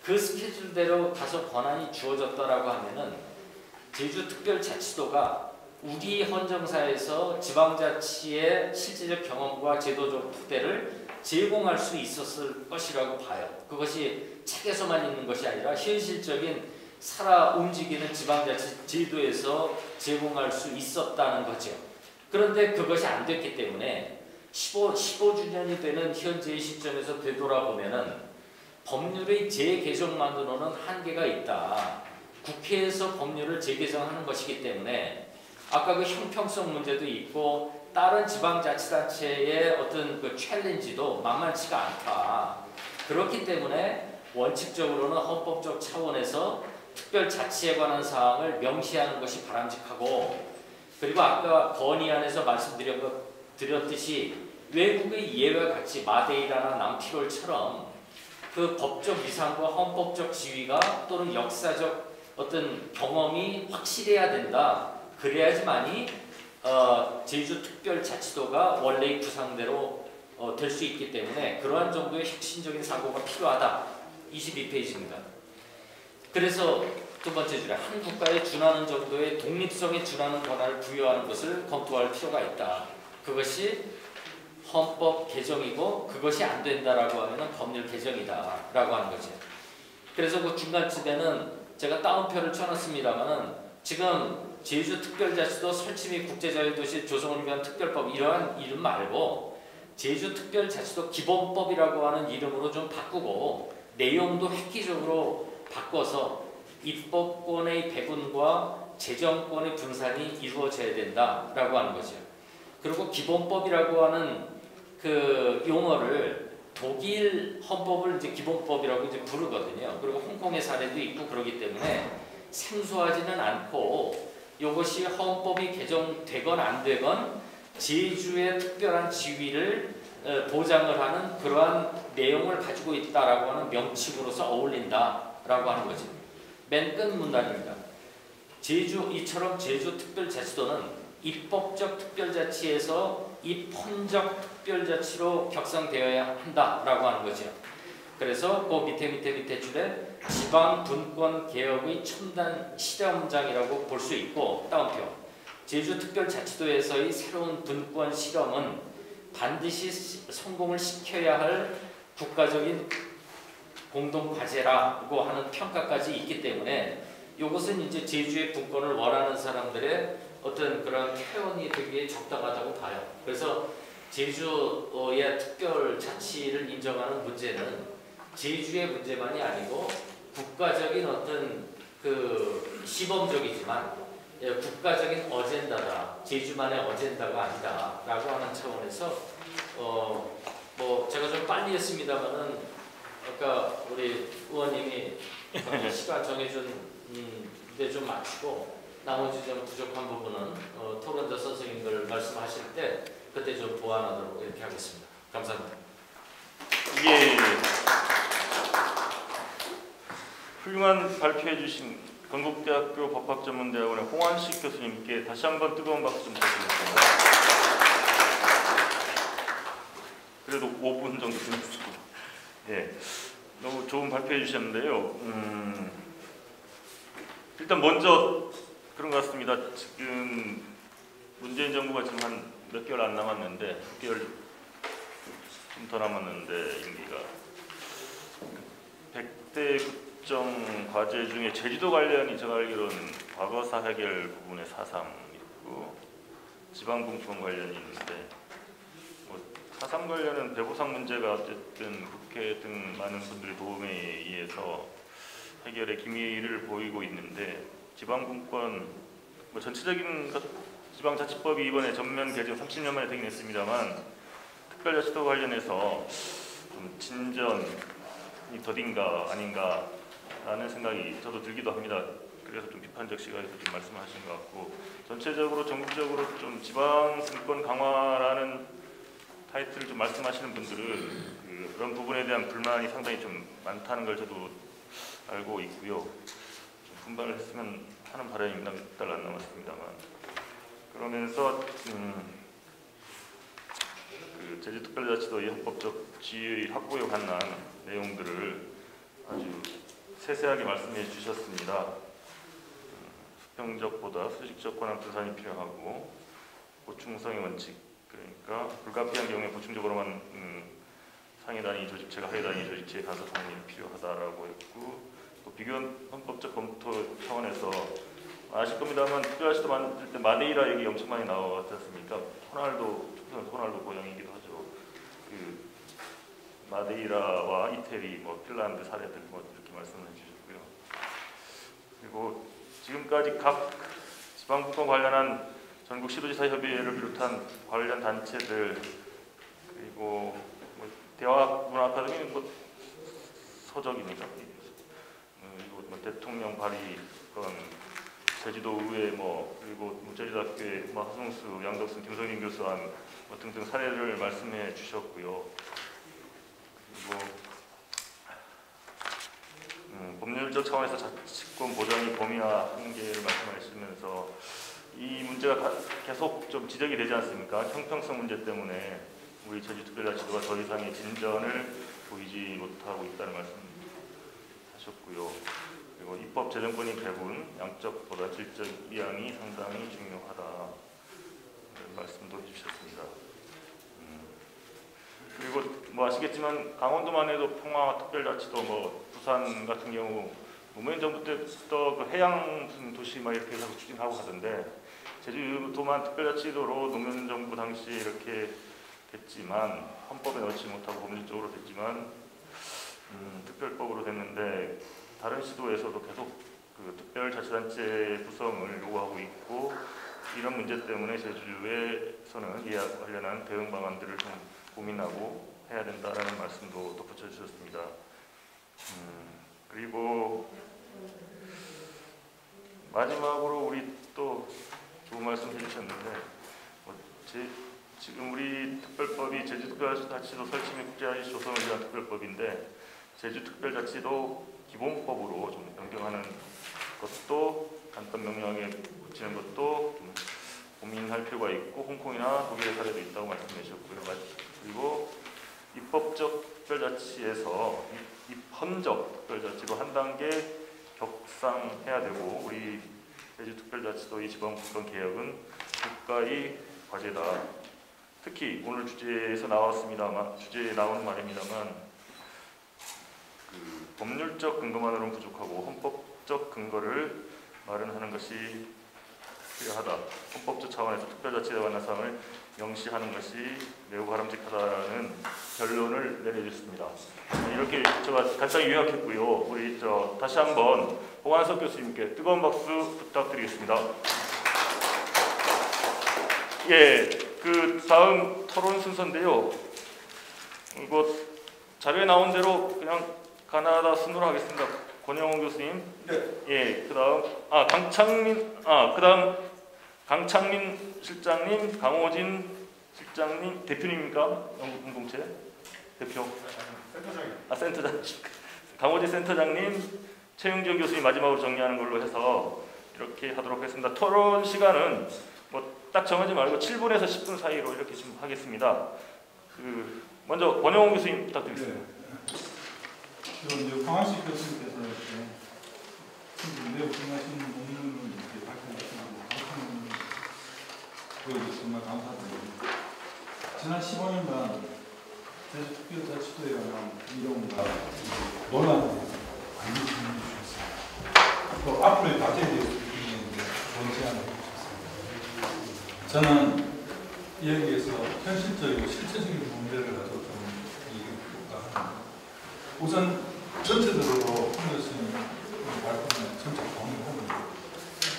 그 스케줄대로 다소 권한이 주어졌다라고 하면은 제주특별자치도가 우리 헌정사에서 지방자치의 실질적 경험과 제도적 토대를 제공할 수 있었을 것이라고 봐요. 그것이 책에서만 있는 것이 아니라 현실적인 살아 움직이는 지방자치 제도에서 제공할 수 있었다는 거죠. 그런데 그것이 안 됐기 때문에 15주년이 되는 현재의 시점에서 되돌아보면은 법률의 재개정만으로는 한계가 있다. 국회에서 법률을 재개정하는 것이기 때문에 아까 그 형평성 문제도 있고 다른 지방자치단체의 어떤 그 챌린지도 만만치가 않다. 그렇기 때문에 원칙적으로는 헌법적 차원에서 특별자치에 관한 사항을 명시하는 것이 바람직하고 그리고 아까 건의안에서 말씀드렸듯이 외국의 예외와 같이 마데이라나 남티롤처럼 그 법적 위상과 헌법적 지위가 또는 역사적 어떤 경험이 확실해야 된다. 그래야지만이 제주특별자치도가 원래의 구상대로 될 수 있기 때문에 그러한 정도의 혁신적인 사고가 필요하다. 22페이지입니다. 그래서 두 번째 줄에 한 국가에 준하는 정도의 독립성에 준하는 권한을 부여하는 것을 검토할 필요가 있다. 그것이 헌법 개정이고 그것이 안 된다라고 하면 법률 개정이다라고 하는 거죠. 그래서 그 중간쯤에는 제가 따옴표를 쳐놨습니다만은 지금 제주특별자치도 설치 및 국제자유도시 조성을 위한 특별법 이러한 이름 말고 제주특별자치도 기본법이라고 하는 이름으로 좀 바꾸고 내용도 획기적으로 바꿔서 입법권의 배분과 재정권의 분산이 이루어져야 된다라고 하는 거죠. 그리고 기본법이라고 하는 그 용어를 독일 헌법을 이제 기본법이라고 이제 부르거든요. 그리고 홍콩의 사례도 있고 그러기 때문에 생소하지는 않고 이것이 헌법이 개정되건 안 되건 제주의 특별한 지위를 보장을 하는 그러한 내용을 가지고 있다라고 하는 명칭으로서 어울린다라고 하는 거죠. 맨 끝 문단입니다. 이처럼 제주특별자치도는 입법적 특별자치에서 입헌적 특별자치로 격상되어야 한다라고 하는 거죠. 그래서 그 밑에 줄에 지방분권 개혁의 첨단 실험장이라고 볼 수 있고 다운표 제주특별자치도에서의 새로운 분권 실험은 반드시 성공을 시켜야 할 국가적인 공동과제라고 하는 평가까지 있기 때문에 이것은 이제 제주의 분권을 원하는 사람들의 어떤 그런 태원이 되게 적당하다고 봐요. 그래서 제주의 특별자치를 인정하는 문제는 제주의 문제만이 아니고 국가적인 어떤 그 시범적이지만 국가적인 어젠다다. 제주만의 어젠다가 아니다라고 하는 차원에서 뭐 제가 좀 빨리 했습니다만은 아까 우리 의원님이 시간 정해준 데 좀 맞추고 나머지 좀 부족한 부분은 토론자 선생님들 말씀하실 때 그때 좀 보완하도록 이렇게 하겠습니다. 감사합니다. 예. 훌륭한 발표해 주신 건국대학교 법학전문대학원의 홍환식 교수님께 다시 한번 뜨거운 박수 좀 부탁드리겠습니다. 그래도 5분 정도 드렸습니다. 예. 너무 좋은 발표해 주셨는데요. 일단 먼저 그런 것 같습니다. 지금 문재인 정부가 지금 한 몇 개월 안 남았는데 6개월 좀 더 남았는데 임기가 100대 국정 과제 중에 제주도 관련이 제가 알기로는 과거사 해결 부분에 4.3 있고 지방분권 관련이 있는데 뭐 4.3 관련은 배보상 문제가 어쨌든 국회 등 많은 분들의 도움에 의해서 해결의 기미를 보이고 있는데 지방분권 뭐 전체적인 것 지방자치법이 이번에 전면 개정 30년 만에 되긴 했습니다만 특별자치도 관련해서 좀 진전이 더딘가 아닌가라는 생각이 저도 들기도 합니다. 그래서 좀 비판적 시각에서 좀 말씀하신 것 같고 전체적으로 전국적으로 좀 지방 분권 강화라는 타이틀을 좀 말씀하시는 분들은 그런 부분에 대한 불만이 상당히 좀 많다는 걸 저도 알고 있고요. 좀 분발을 했으면 하는 바람이 몇 달 안 남았습니다만 그러면서 그 제주특별자치도의 헌법적 지위 확보에 관한 내용들을 아주 세세하게 말씀해 주셨습니다. 수평적보다 수직적 권한 분산이 필요하고 보충성의 원칙, 그러니까 불가피한 경우에 보충적으로만 상해 단위 조직체가 하위 단위 조직체의 간섭 성립이 필요하다라고 했고 또 비교원 헌법적 검토 차원에서 아실 겁니다만 특별자치도 만들 때 마데이라 얘기 엄청 많이 나왔지 않습니까? 호날두 고향이기도 하죠. 그 마데이라와 이태리, 뭐 핀란드 사례들 뭐 이렇게 말씀을 해주셨고요. 그리고 지금까지 각 지방분권 관련한 전국 시도지사 협의회를 비롯한 관련 단체들 그리고 뭐 대학 문화아카데미 뭐 서적입니까? 그리고 뭐 대통령 발의건 제주도의회 뭐 그리고 제주대학교의 뭐 하성수, 양덕순, 김성인 교수한 뭐 등등 사례를 말씀해 주셨고요. 그리고 법률적 차원에서 자치권 보장의 범위와 한계를 말씀하시면서 이 문제가 계속 좀 지적이 되지 않습니까? 형평성 문제 때문에 우리 제주특별자치도가 더 이상의 진전을 보이지 못하고 있다는 말씀하셨고요. 그리고 입법 재정권의 배분, 양적보다 질적 이양이 상당히 중요하다 말씀도 해주셨습니다. 그리고 뭐 아시겠지만 강원도만 해도 평화특별자치도 뭐 부산 같은 경우 노무현 정부 때부터 그 해양 도시 막 이렇게 해서 추진하고 하던데 제주도만 특별자치도로 노무현 정부 당시에 이렇게 됐지만 헌법에 넣지 못하고 법률적으로 됐지만 특별법으로 됐는데 다른 시도에서도 계속 그 특별자치단체 구성을 요구하고 있고 이런 문제 때문에 제주에서는 이와 관련한 대응 방안들을 좀 고민하고 해야 된다라는 말씀도 덧붙여 주셨습니다. 그리고 마지막으로 우리 또 좋은 말씀 해주셨는데 지금 우리 특별법이 제주특별자치도 설치 및 국제화시 조성을 위한 특별법인데 제주특별자치도 기본법으로 좀 변경하는 것도 간단 명령하게 붙이는 것도 좀 고민할 필요가 있고 홍콩이나 독일의 사례도 있다고 말씀해 주셨고요. 그리고 입법적 특별자치에서 입헌적 특별자치로 한 단계 격상해야 되고 우리 제주특별자치도의 지방분권 개혁은 국가의 과제다. 특히 오늘 주제에 나오는 말입니다만 그 법률적 근거만으로는 부족하고 헌법적 근거를 마련하는 것이 필요하다. 헌법적 차원에서 특별자치에 관한 사항을 명시하는 것이 매우 바람직하다는 결론을 내려주셨습니다. 이렇게 제가 간단히 요약했고요. 우리 다시 한번 홍한석 교수님께 뜨거운 박수 부탁드리겠습니다. 예, 그 다음 토론 순서인데요. 이거 자료에 나온 대로 그냥 가나다 순으로 하겠습니다. 권영호 교수님. 네. 예, 그다음 강창민 실장님, 강호진 실장님 대표님입니까? 연구공동체 대표. 센터장. 강호진 센터장님, 최용지원 교수님 마지막으로 정리하는 걸로 해서 이렇게 하도록 하겠습니다. 토론 시간은 뭐 딱 정하지 말고 7분에서 10분 사이로 이렇게 좀 하겠습니다. 먼저 권영호 교수님 부탁드리겠습니다. 네. 이제 황한식 교수님께서 이렇게 매우 중요하신 논문을 이렇게 발표하시고 보여주셔서 정말 감사드립니다. 지난 15년간 제주특별자치도에 관한 이론과 논란에 대해서 많이 질문해 주셨습니다. 또 앞으로의 과제에 대해서 좋은 제안을 해주셨습니다. 저는 여기에서 현실적이고 실체적인 문제를 가지고 좀 얘기해볼까 합니다. 우선 전체적으로 홍 교수님 발표는 전체 동의합니다.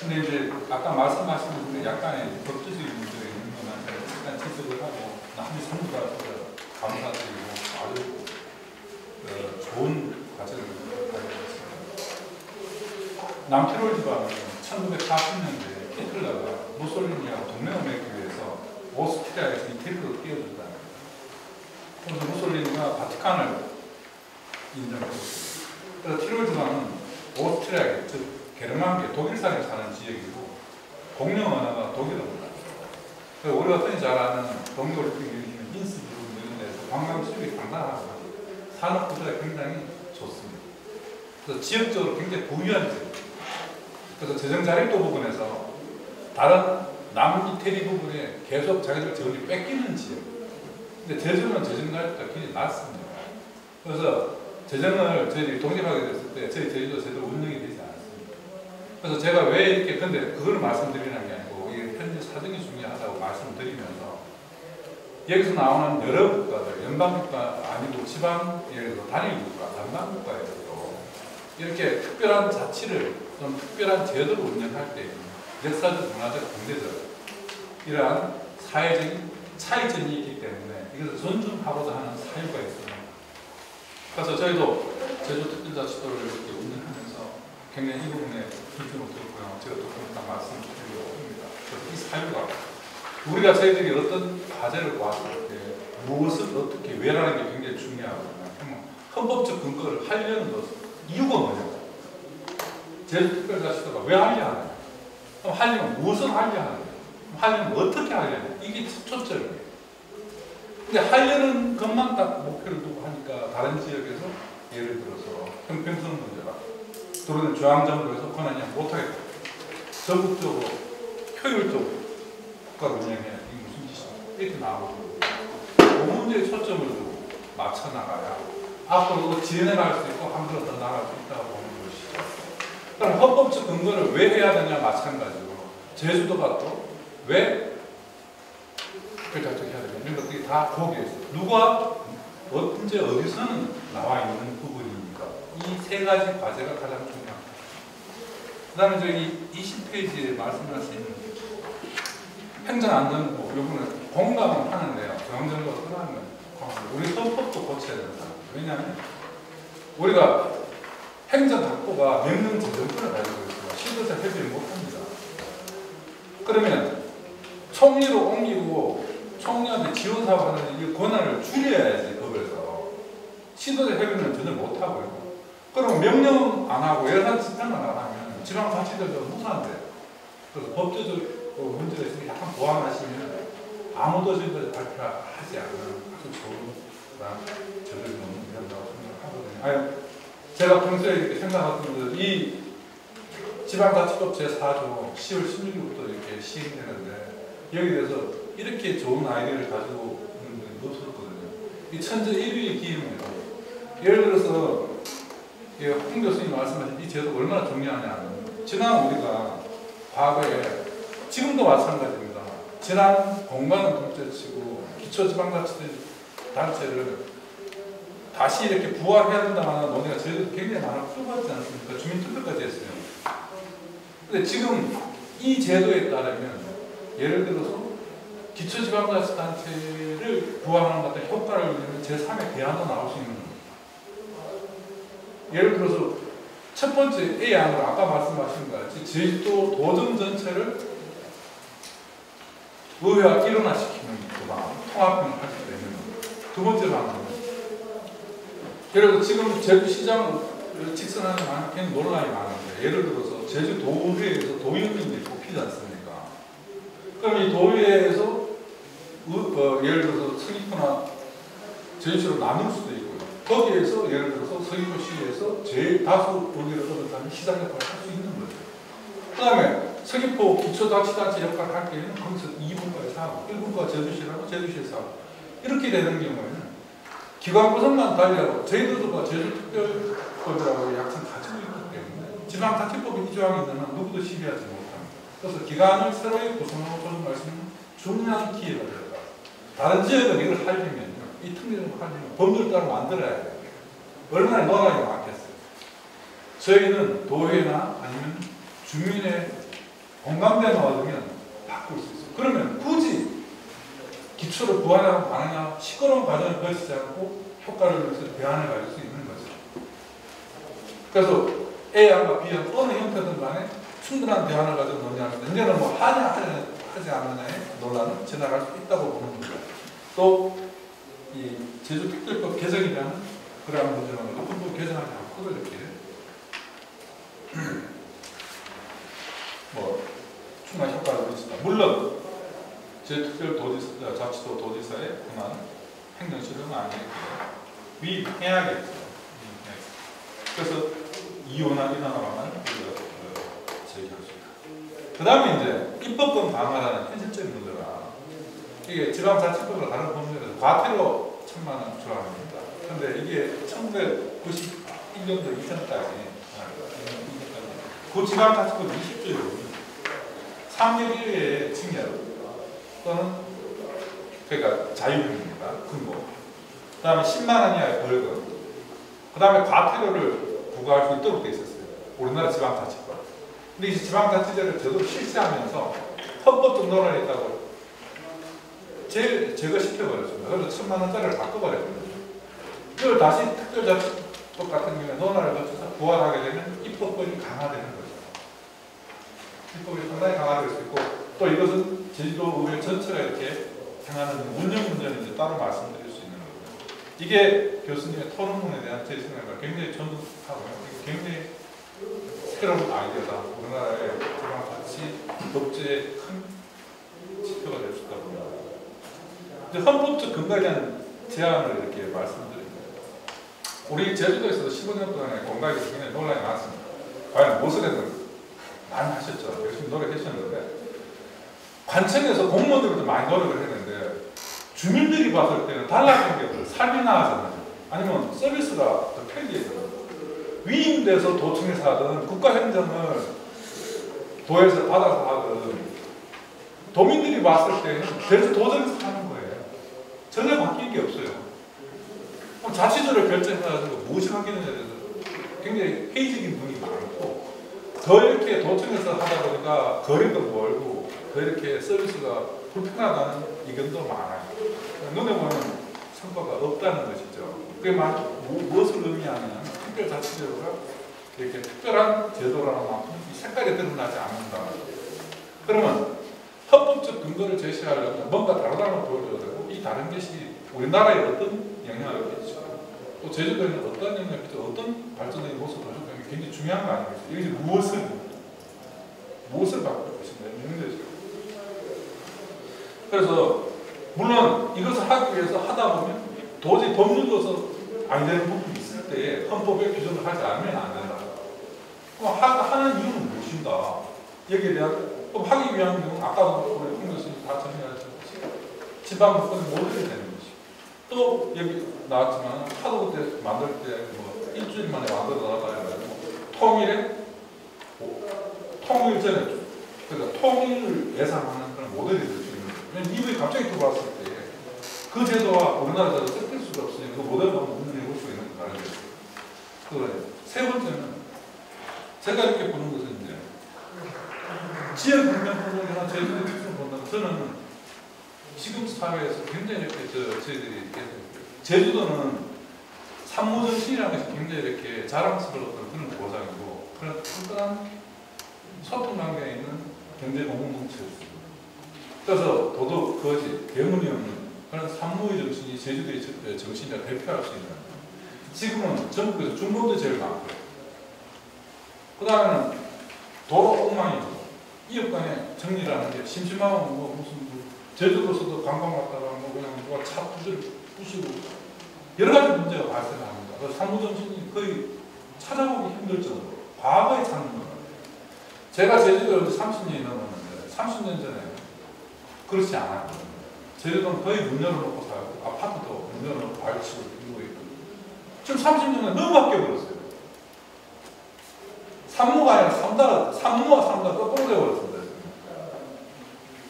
근데 이제 아까 말씀하신 부분에 약간의 법적인 문제가 있는 거는 일단 지적을 하고 나중에 전부 다 감사드리고 아주 좋은 과제를 가져왔습니다. 남티롤 지방은 1940년대 히틀러가 무솔리니하고 동맹을 오스트리아에서 이태리로 뛰어들다. 그래서 무솔리니가 바티칸을 인정했습니다. 그래서 티롤 지방은 오스트리아, 즉 게르만계 독일산에 사는 지역이고 공용 언어가 독일어입니다. 그래서 우리가 흔히 잘 아는 동계올림픽 일으키는 인스부르크 이런 데서 관광 수입이 상당하고 산업 구조가 굉장히 좋습니다. 그래서 지역적으로 굉장히 부유한 지역. 그래서 재정 자립도 부분에서 다른 남이태리 부분에 계속 자기들 재원이 뺏기는 지역. 근데 제주는 재정 자립도가 굉장히 낮습니다. 그래서 재정을 저희들이 독립하게 됐을 때 저희 제주도 제대로 운영이 되지 않았습니다. 그래서 제가 왜 이렇게 근데 그걸 말씀드리는 게 아니고 이게 현재 사정이 중요하다고 말씀드리면서 여기서 나오는 여러 국가들, 연방국가 아니고 지방, 예를 들어 단일국가, 단방국가에서도 이렇게 특별한 자치를 좀 특별한 제도를 운영할 때 역사적, 문화적, 경제적 이러한 사회적인 차이점이 있기 때문에 이것을 존중하고자 하는 사유가 있습니다. 그래서 저희도 제주특별자치도를 이렇게 운영하면서 굉장히 이 부분에 기준을 들었고요. 제가 또 그렇게 말씀드리려고 합니다. 그래서 이 사유가 우리가 저희들이 어떤 과제를 보았을 때 무엇을 어떻게 왜라는 게 굉장히 중요하거든요. 헌법적 근거를 하려는 것은 이유가 뭐냐? 제주특별자치도가 왜 하려 하느냐? 그럼 하려면 무엇을 하려 하느냐? 하려면 어떻게 하려냐? 이게 초점이에요. 근데 하려는 것만 딱 목표를 두고 하니까 다른 지역에서 예를 들어서 형평성 문제가 또는 중앙정부에서 권한이 못하겠다. 전국적으로 효율적으로 국가를 운영해야 이게 무슨 짓이냐 이렇게 나오고 그 문제에 초점을 두고 맞춰 나가야 앞으로도 지연해갈 수 있고 한 걸음 더 나갈 수 있다고 보는 것이죠. 그럼 헌법적 근거를 왜 해야 되냐 마찬가지로 제주도가 또 왜 특별자치도를 해야 되냐 이런 것들이 다 거기에 있어요. 누가 언제 어디서는 나와 있는 부분이니까 이 세 가지 과제가 가장 중요합니다. 그 다음에 저기 20페이지에 말씀하신 행정안전부 이거는 공감은 하는데요. 중앙정부가 끝나는 거예요. 우리 헌법도 고쳐야 된다. 왜냐하면 우리가 행정각부가 명령 재정권을 가지고 있어요. 시도자 협의를 못합니다. 그러면 총리로 옮기고 총리한테 지원사업 하는 이 권한을 줄여야지 법에서. 시도자 협의는 전혀 못하고요. 그럼 명령 안 하고 예산 집행만 안 하면 지방자치들도 무사한데 그래서 법제적 문제가 있으면 약간 보완하시면 아무도 저희들 발표하지 않는 아주 좋은 저들이 너무 이런다고 생각하거든요. 아니, 제가 평소에 이렇게 생각했던 것, 이 지방자치법 제4조 10월 16일부터 이렇게 시행되는데 여기 대해서 이렇게 좋은 아이디어를 가지고 있는 분이 없었거든요. 이 천재 1위의 기회입니다. 예를 들어서 홍 교수님 말씀하신 이 제도가 얼마나 중요하냐면 지난 우리가 과거에 지금도 마찬가지입니다. 지난 공간은 둘째치고 기초지방자치단체를 다시 이렇게 부활해야 된다는 논의가 저희도 굉장히 많이 풀어봤지 않습니까? 주민투표까지 했어요. 근데 지금 이 제도에 따르면 예를 들어서 기초지방자치단체를 부활하는 것 같은 효과를 내는 제3의 대안도 나올 수 있는 겁니다. 예를 들어서 첫 번째 A안으로 아까 말씀하신 것 같이 제주도 도정 전체를 의회와 일원화시키는 통합형을 할 수 있는 두 번째 방법은 예를 들어 지금 제주시장을 직선하는 많은 굉장히 논란이 많은데 예를 들어서 제주도의회에서 도의원님들이 뽑히지 않습니까? 그럼 이 도의회에서 예를 들어서 서귀포나 제주시로 나눌 수도 있고요. 거기에서 예를 들어서 서귀포시에서 제일 다수 의견을 얻은 사람이 시장 역할을 할 수 있는 거죠. 그 다음에 서귀포 기초자치단체 역할을 할 때는 거기서 2분과에서 하고 1분과 제주시라고 제주시에서 하고 이렇게 되는 경우에는 기관 구성만 달리하고 저희들도 제주특별법이라고 약속 가지고 있기 때문에 지방자치법에 이 조항이 있는 한 누구도 시비하지 못합니다. 그래서 기관을 새로이 구성하고 조정할 수 있는 중요한 기회가 될까. 다른 지역은 이걸 하려면요. 이 특례를 하려면 법률 따로 만들어야 돼요. 얼마나 논란이 많겠어요. 저희는 도회나 아니면 주민의 공감대 놓아두면 바꿀 수 있어요. 그러면 굳이 기초를 구하냐 마느냐 시끄러운 과정을 거치지 않고 효과를 위해서 대안을 가질 수 있는 거죠. 그래서 A안과 B안 어느 형태든 간에 충분한 대안을 가지고 논의하는데 이제는 뭐 하냐 하지 않느냐의 논란은 지나갈 수 있다고 보는 겁니다. 또 이 제주특별법 개정이라는 그러한 문제는 헌법 개정하지 않고도 이렇게 뭐 충분한 효과를 미친다. 물론 제주특별자치도 도지사의 권한 행정실은 아니겠고요. 위임해야겠죠. 그래서 이혼하기 하나만 제기할 수 있다. 그 다음에 이제 입법권 강화라는 현실적인 문제가 이게 지방자치법으로 다른 법률에서 과태료 1,000만 원 주랍니다. 그런데 이게 1991년도 이전까지 그 지방자치법 20조에 3년 이내에 징역 또는 그러니까 자유형입니다. 근무. 그 다음에 10만 원 이하의 벌금. 그 다음에 과태료를 부과할 수 있도록 돼 있었어요. 우리나라 지방자치법. 근데 이 지방자치제를 제대로 실시하면서 헌법적 논란이 있다고 제거시켜버렸습니다. 그래서 1,000만 원짜리를 바꿔버렸습니다. 이걸 다시 특별자치법 같은 경우에 논란을 거쳐서 부활하게 되면 입법권이 강화되는 거죠. 입법이 상당히 강화될 수 있고 또 이것은 제주도의회 전체가 이렇게 향하는 운영 문제는 이제 따로 말씀드릴 수 있는 거고요. 이게 교수님의 토론문에 대한 제 생각을 굉장히 존중하고요. 굉장히 새로운 아이디어다. 우리나라의 지방자치 법제의 큰 지표가 될 수 있다고 봅니다. 헌법적 근거에 대한 제안을 이렇게 말씀드립니다. 우리 제주도에서도 15년 동안에 공각이 굉장히 논란이 많았습니다. 과연 무엇을 했는지 많이 하셨죠. 열심히 노력하셨는데 관청에서 공무원들도 많이 노력을 했는데 주민들이 봤을 때는 달라진 게 없어요. 삶이 나아졌나요? 아니면 서비스가 더 편리해졌나요? 위임돼서 도청에서 하든 국가행정을 도에서 받아서 하든 도민들이 봤을 때는 제주도정에서 하는 거예요. 전혀 바뀐 게 없어요. 그럼 자치조를 결정해가지고 무엇이 바뀌느냐에 대해서 굉장히 회의적인 분이 많고 더 이렇게 도청에서 하다 보니까 거리도 멀고 더 이렇게 서비스가 불편하다는 의견도 많아요. 눈에 보면 성과가 없다는 것이죠. 그게 무엇을 의미하냐면 특별자치제도가 이렇게 특별한 제도라는 만큼 이 색깔이 드러나지 않는다. 그러면 헌법적 근거를 제시하려면 뭔가 다르다는 걸 보여줘야 되고 이 다른 것이 우리나라에 어떤 영향을 끼치고 또 제주도에는 어떤 영향을 끼치고 어떤 발전적인 모습을 보여줄까 이게 굉장히 중요한 거 아니겠어요? 이것이 무엇을 바꿀 것인가 이런 문제죠. 그래서 물론 이것을 하기 위해서 하다 보면 도저히 법률로서 안 되는 부분이 있을 때 헌법에 규정을 하지 않으면 안 된다. 그럼 하는 이유는 무엇인가? 여기에 대한 하기 위한 경우는 아까도 우리 홍 교수님 다 정리하셨듯이 지방법권이 모델이 되는 것이고 또 여기 나왔지만 하도 그때 만들 때 뭐 일주일 만에 만들어 나가야 해가지고 통일 전에 그러니까 통일을 예상하는 그런 모델이 될 수 있는 거예요. 왜냐면 미국이 갑자기 들어왔을 때 그 제도와 우리나라 제도가 섞일 수가 없으니까 그 모델을 한번 운영해 볼 수 있는 다른 거죠. 세 번째는 제가 이렇게 보는 것은 이제 지역 공명 활동이나 제주도 특성을 본다면 저는 지금 사회에서 굉장히 이렇게 저희들이 제주도는 산무정신이라는 것이 굉장히 이렇게 자랑스러웠던 그런 보장이고 그런 특별한 소통 관계에 있는 경제 공동체였습니다. 그래서 도덕, 거지, 괴물이 없는 그런 산무의 정신이 제주도의 정신이라 대표할 수 있는 지금은 전국에서 중도도 제일 많고요. 그 다음에는 도로 엉망이고 이웃 간의 정리라는 게 심심하면 뭐 무슨 제주도에서도 관광 갔다가 뭐 그냥 누가 차 부수고 여러 가지 문제가 발생합니다. 그래서 산무정신이 거의 찾아보기 힘들 정도로 과거에 찾는 겁니다. 제가 제주도에 30년이 넘었는데 30년 전에 그렇지 않았거든요. 제주도는 거의 문 열어놓고 살고 아파트도 문 열어놓고 발치고 이러고 있고 지금 30년에 너무 바뀌어버렸어요. 산무가 아니라 산무와 삼다가 거꾸로 되어버렸습니다.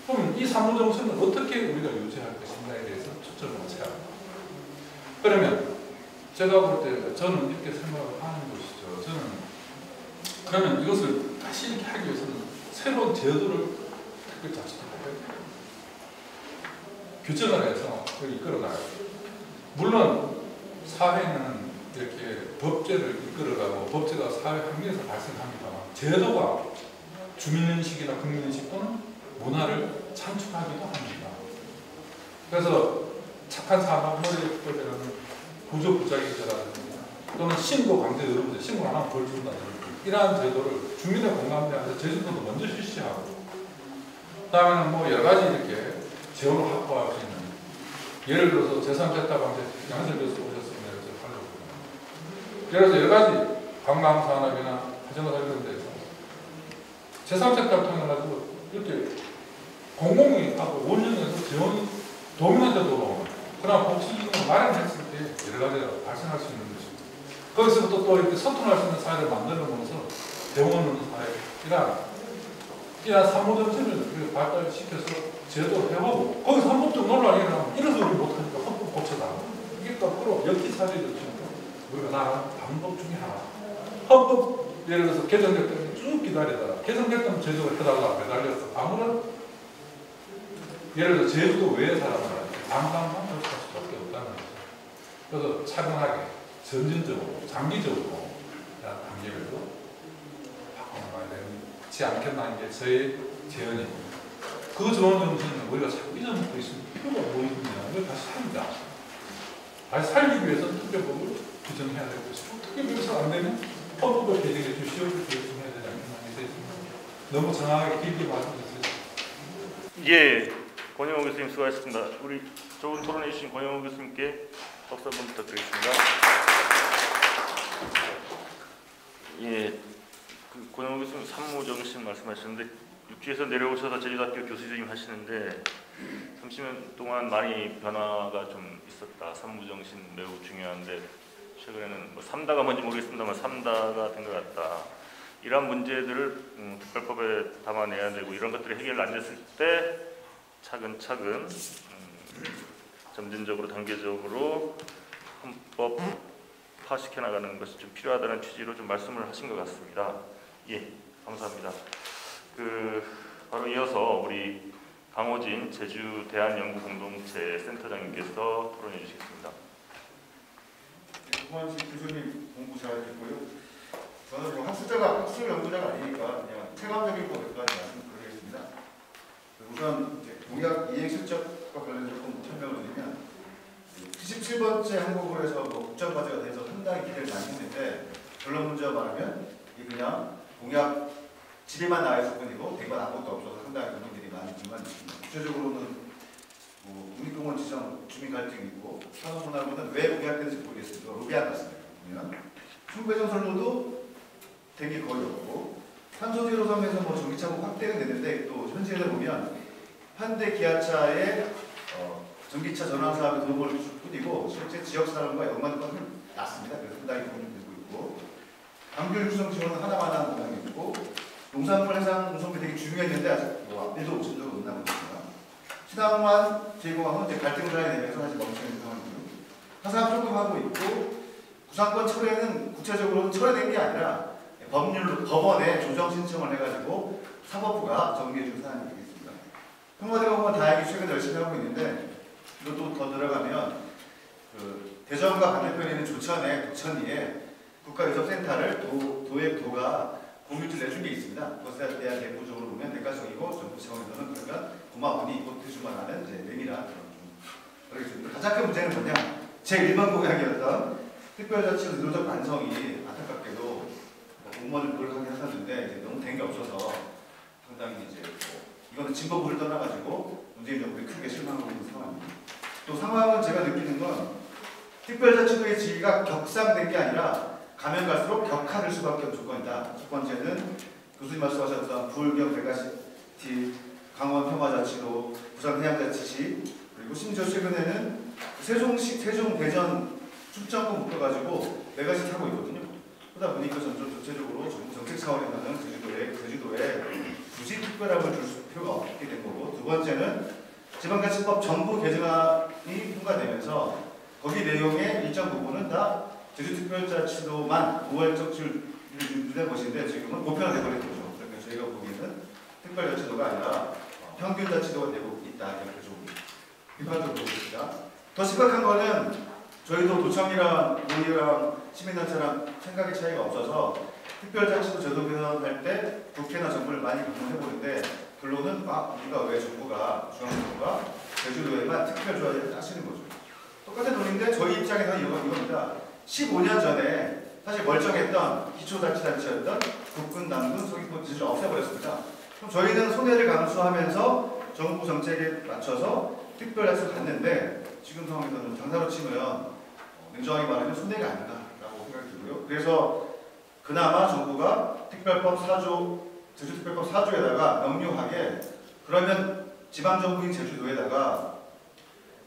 그럼 이 산무 정신을 어떻게 우리가 유지할 것인가에 대해서 초점을 맞춰야 합니다. 그러면 제가 볼 때 저는 이렇게 생각을 하는 것이죠. 저는 그러면 이것을 다시 이렇게 하기 위해서는 새로운 제도를 특별자치도 규정을 해서 이끌어가요. 물론 사회는 이렇게 법제를 이끌어가고 법제가 사회 환경에서 발생합니다만 제도가 주민인식이나 국민인식 또는 문화를 창출하기도 합니다. 그래서 착한 사람, 머리법이라는 부적부작이라든지 또는 신고 강제 의무제, 신고 안 하면 벌 준다든지 이러한 제도를 주민의 공감대에서 제주도도 먼저 실시하고 그다음에는 뭐 여러 가지 이렇게 재원을 확보할 수 있는 예를 들어서 제3세타방제 양철 교수 오셨으면 하려고 예를 들어서 여러 가지 관광산업이나 자전거 이런 데서 제3세타를 통해 가지고 이렇게 공공이 하고 원년에서 재원이 도민한테도 그러나 복지기금을 마련했을 때 여러 가지가 발생할 수 있는 것입니다. 거기서부터 또 이렇게 소통할 수 있는 사회를 만들어보면서 대원하는 사회 이런 사무정신을 발달시켜서 제도를 해보고 거기서 헌법적 논란이 일어나면 이래서 우리 못하니까 헌법 고쳐달라. 이게 거꾸로 역기사회를 주니까 우리가 나가는 방법 중에 하나. 헌법 예를 들어서 개정될 때는 쭉 기다리다가 개정될 때는 제도를 해달라 매달려서 아무런 예를 들어 제주도 외의 사람은 방방만 할 수밖에 없다는 거죠. 그래서 차분하게 점진적으로 장기적으로 단계별로 바꿔나가야 되지 않겠나는 게 저의 제언입니다. 그 좋은 정신은 우리가 자꾸 잊어먹고 있으면 필요가 뭐 있느냐 이걸 다시 살리자. 다시 살리기 위해서는 특별법을 규정해야 될 것이고 특별법에서 안 되면 헌법을 개정해 주시오 결정해야 되지 않겠나. 너무 정확하게 길게 말씀드렸습니다. 예, 권영호 교수님 수고하셨습니다. 우리 좋은 토론해 주신 권영호 교수님께 박수 한번 부탁드리겠습니다. 예, 그 권영호 교수님 산무정신 말씀하셨는데 육지에서 내려오셔서 제주도학교 교수님 하시는데 30년 동안 많이 변화가 좀 있었다. 산무정신 매우 중요한데 최근에는 뭐 3다가 뭔지 모르겠습니다만 3다가 된 것 같다. 이러한 문제들을 특별법에 담아내야 되고 이런 것들이 해결 안 됐을 때 차근차근 점진적으로 단계적으로 헌법화시켜 나가는 것이 좀 필요하다는 취지로 좀 말씀을 하신 것 같습니다. 예, 감사합니다. 바로 이어서 우리 강호진 제주 대한연구공동체 센터장님께서 토론해 주시겠습니다. 고만식 교수님 공부 잘했고요. 저는 뭐 학술 연구자가 아니니까 그냥 체감적인 것까지 말씀드리겠습니다. 우선 이제 공약 이행 실적과 관련해서 조금 설명을 드리면 97번째 항목으로 해서 뭐 국정과제가 돼서 상당히 기대를 많이 했는데 결론 문제로 말하면 이 그냥 공약 질의만 나와 있을 뿐이고 대관 아무것도 없어서 상당히 국민들이 많이 불만했습니다. 구체적으로는 뭐 국립공원 지정 주민 갈등이 있고 산업문화부는 왜 공약되는지 모르겠습니다. 로비안 같습니다. 보면 충배정 선로도 되게 거의 없고 탄소제로 섬에서 뭐 전기차고 확대는 되는데 또 현지에서 보면 현대 기아차의 전기차 전환 사업에 도움을 줄 뿐이고 실제 지역 사람과 연관성은 낮습니다. 그래서 상당히 공유되고 있고 강귤 구성 지원은 하나만 하는 모양이 있고 농산물 해상 운송비 되게 중요했는데 아직 뭐 앞에도 진도가 없나 봅니다. 신항만 제공하면 이제 갈등 사에 내면서 사실 멈춰있는 상황이고요. 화산 철거하고 있고 구상권 철회는 구체적으로는 철회된 게 아니라 법률로 법원에 조정 신청을 해가지고 사법부가 정리해준 사안이 되겠습니다. 평화대가 보면 다행히 최근 열심히 하고 있는데 이것도 더 들어가면 대전과 반대편에 있는 조천에 도천리에 국가유적센터를 도가 공유지 내준 게 있습니다. 그것에 대한 내부적으로 보면 대가적이고 정부 차원에서는 그러면 고마우니 이곳 해주만 하는 이제 의미라 그러겠습니다. 가장 큰 문제는 뭐냐? 제1번 공약이었던 특별자치 의도적 완성이 안타깝게도 공무원을 노력하게 하셨는데 이제 너무 된 게 없어서 상당히 이제 이거는 진보부를 떠나가지고 문재인 정부에 크게 실망하고 있는 상황입니다. 또 상황은 제가 느끼는 건 특별자치도의 지위가 격상된 게 아니라 가면 갈수록 격화될 수밖에 없는 조건이다. 첫 번째는 교수님 말씀하셨던 부울경 메가시티, 강원 평화자치도, 부산 해양자치시 그리고 심지어 최근에는 세종 대전 출장권 묶어가지고 메가시티 하고 있거든요. 그러다 보니까 전체적으로 정책 차원에서는 제주도에 굳이 특별함을 줄 필요가 없게 된 거고 두 번째는 지방자치법 전부 개정안이 통과되면서 거기 내용의 일정 부분은 다 제주특별자치도만 5월 적시를 된 것인데 지금은 보편화돼 버린 거죠. 그러니까 저희가 보기에는 특별자치도가 아니라 평균자치도가 되고 있다. 이렇게 좀 비판적으로 보고 있습니다. 더 심각한 거는 저희도 도청이랑 논의랑 시민단체랑 생각의 차이가 없어서 특별자치도 제도 개선할 때 국회나 정부를 많이 방문해보는데 결론은 우리가 왜 정부가 중앙정부가 제주도에만 특별조합을 하시는 거죠. 똑같은 논의인데 저희 입장에서는 이겁니다. 15년 전에 사실 멀쩡했던 기초자치단체였던 국군, 남군, 서귀포, 제주를 없애버렸습니다. 그럼 저희는 손해를 감수하면서 정부 정책에 맞춰서 특별자치를 갔는데 지금 상황에서는 당사로 치면 냉정하게 말하면 손해가 아닌가라고 생각이 들고요. 그래서 그나마 정부가 특별법 4조, 제주특별법 4조에다가 명료하게 그러면 지방정부인 제주도에다가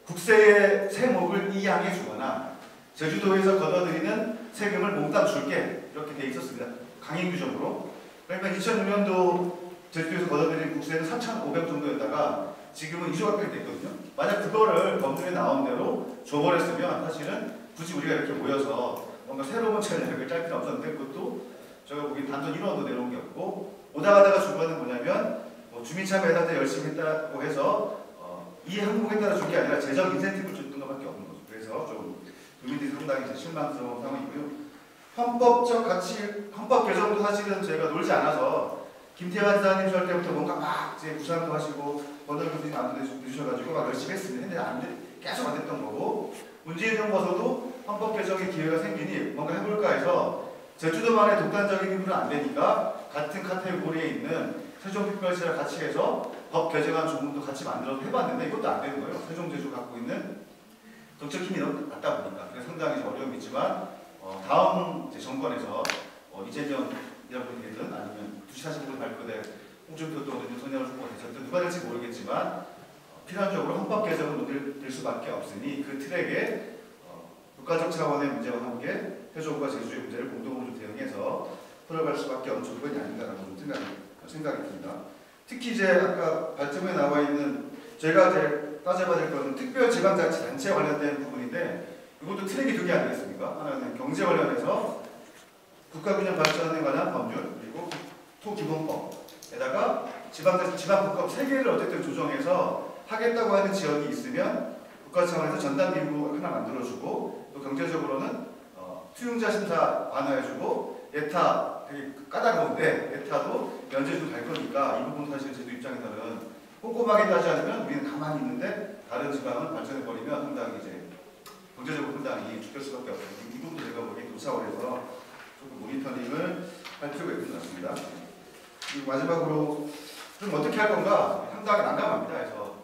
국세의 세목을 이양해 주거나 제주도에서 걷어들이는 세금을 몽땅 줄게 이렇게 돼 있었습니다. 강행 규정으로. 그러니까 2006년도 제주도에서 걷어들인 국세는 4,500 정도였다가 지금은 2조 가까이 됐거든요. 만약 그거를 법률에 나온 대로 줘버렸으면 사실은 굳이 우리가 이렇게 모여서 뭔가 새로운 전략을 짤 필요 없었는데 그것도 제가 보기엔 단돈 1원도 내놓은 게 없고 오다 가다가 준 거는 뭐냐면 주민참여회한테 열심히 했다고 해서 이 항목에 따라 준 게 아니라 재정 인센티브를 줬던 것밖에 없는 거죠. 그래서 좀 국민들이 상당히 실망스러운 상황이고요. 헌법적 가치, 헌법 개정도 사실은 저희가 놀지 않아서 김태환 지사님 할 때부터 뭔가 막 이제 구상도 하시고 권을 교수님 안 주셔가지고 막 열심히 했습니다. 근데 안 돼, 계속 안 됐던 거고 문재인 정부에서도 헌법 개정의 기회가 생기니 뭔가 해볼까 해서 제주도만의 독단적인 힘으로는 안 되니까 같은 카테고리에 있는 세종특별시랑 같이 해서 법 개정안 조문도 같이 만들어서 해봤는데 이것도 안 되는 거예요. 세종 제주 갖고 있는 정책 힘이 너무 낮다 보니까 그래서 상당히 어려움이 있지만 다음 정권에서 이재명이라고 되든 아니면 2시 45분 발표될 홍준표 또는 윤석열 후보가 되셨든 누가 될지 모르겠지만 필연적으로 헌법 개정은 논의될 수밖에 없으니 그 틀에게 국가적 차원의 문제와 함께 세종과 제주의 문제를 공동으로 대응해서 풀어갈 수밖에 없는 조건이 아닌가라고 생각이 듭니다. 특히 이제 아까 발제문에 나와 있는 제가 이제 따져봐야 될 것은 특별지방자치단체 관련된 부분인데 이것도 트랙이 두 개 아니겠습니까? 하나는 경제 관련해서 국가균형 발전에 관한 법률 그리고 토기본법에다가 지방법법 3개를 어쨌든 조정해서 하겠다고 하는 지역이 있으면 국가 차원에서 전담기구 하나 만들어주고 또 경제적으로는 투용자 심사 완화해주고 예타 되게 까다로운데 예타도 면제도 갈 거니까 이 부분 사실 제도 입장에서는 꼼꼼하게 따지 않으면 우리는 가만히 있는데 다른 지방은 발전해버리면 상당히 이제 경제적으로 상당히 죽을 수밖에 없어요. 이 부분도 제가 보기엔 도차원에서 조금 모니터링을 할 필요가 있는 것 같습니다. 그리고 마지막으로 좀 어떻게 할 건가 상당히 난감합니다. 그래서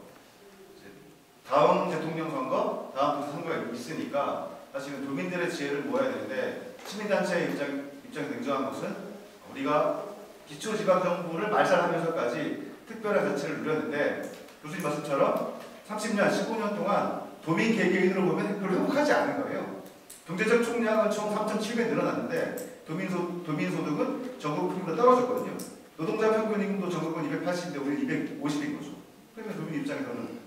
다음 대통령 선거, 다음 도시 선거가 있으니까 사실은 도민들의 지혜를 모아야 되는데 시민단체의 입장이 냉정한 것은 우리가 기초지방정부를 말살하면서까지 특별한 자치를 누렸는데 교수님 말씀처럼 30년, 15년 동안 도민 개개인으로 보면 별로 행복하지 않은 거예요. 경제적 총량은 총 3,700 늘어났는데 도민소득은 전국 평균보다 떨어졌거든요. 노동자 평균임금도 전국은 280인데 우리 250인 거죠. 그러면 도민 입장에서는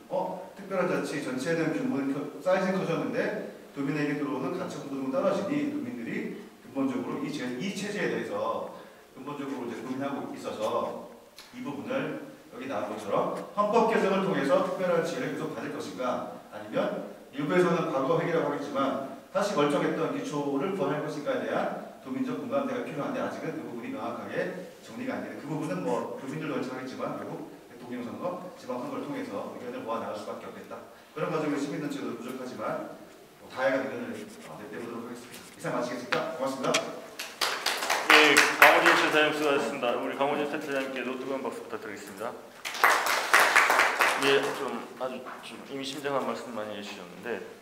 특별한 자치 전체는 규모는 사이즈는 커졌는데 도민에게 들어오는 가처분도 떨어지니 도민들이 근본적으로 이 체제에 대해서 근본적으로 이제 고민하고 있어서 이 부분을 여기 나온 것처럼 헌법 개정을 통해서 특별한 지혜를 계속 받을 것인가 아니면 일부에서는 과거 회기라고 하겠지만 다시 멀쩡했던 기초를 구할 것인가에 대한 도민적 공감대가 필요한데 아직은 그 부분이 명확하게 정리가 안 되는 그 부분은 뭐 교민들도 결정하겠지만 결국 대통령 선거, 지방선거를 통해서 의견을 모아 나갈 수밖에 없겠다. 그런 과정에서 시민단체도 부족하지만 다양한 의견을 내보도록 하겠습니다. 이상 마치겠습니다. 고맙습니다. 예, 강호진 센터장 수고하셨습니다. 우리 강호진 센터장님께도 뜨거운 박수 부탁드리겠습니다. 예, 좀 아주 좀 의미심장한 말씀 많이 해주셨는데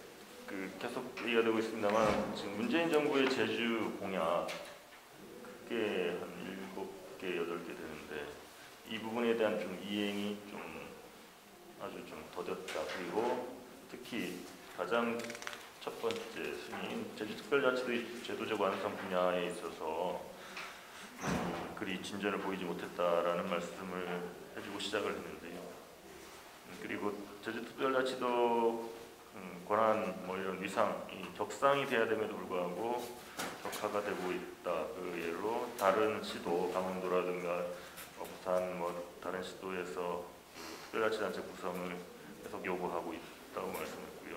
계속 얘기가 되고 있습니다만 지금 문재인 정부의 제주 공약 그게 한 7개, 8개 되는데 이 부분에 대한 좀 이행이 좀 아주 좀 더뎠다. 그리고 특히 가장 첫 번째 순위인 제주특별자치도의 제도적 완성 분야에 있어서 그리 진전을 보이지 못했다라는 말씀을 해주고 시작을 했는데요. 그리고 제주특별자치도 권한 이런 위상이 적상이 돼야 됨에도 불구하고 격하가 되고 있다. 그 예로 다른 시도 강원도라든가 비슷한 다른 시도에서 특별자치단체 구성을 계속 요구하고 있다고 말씀했고요.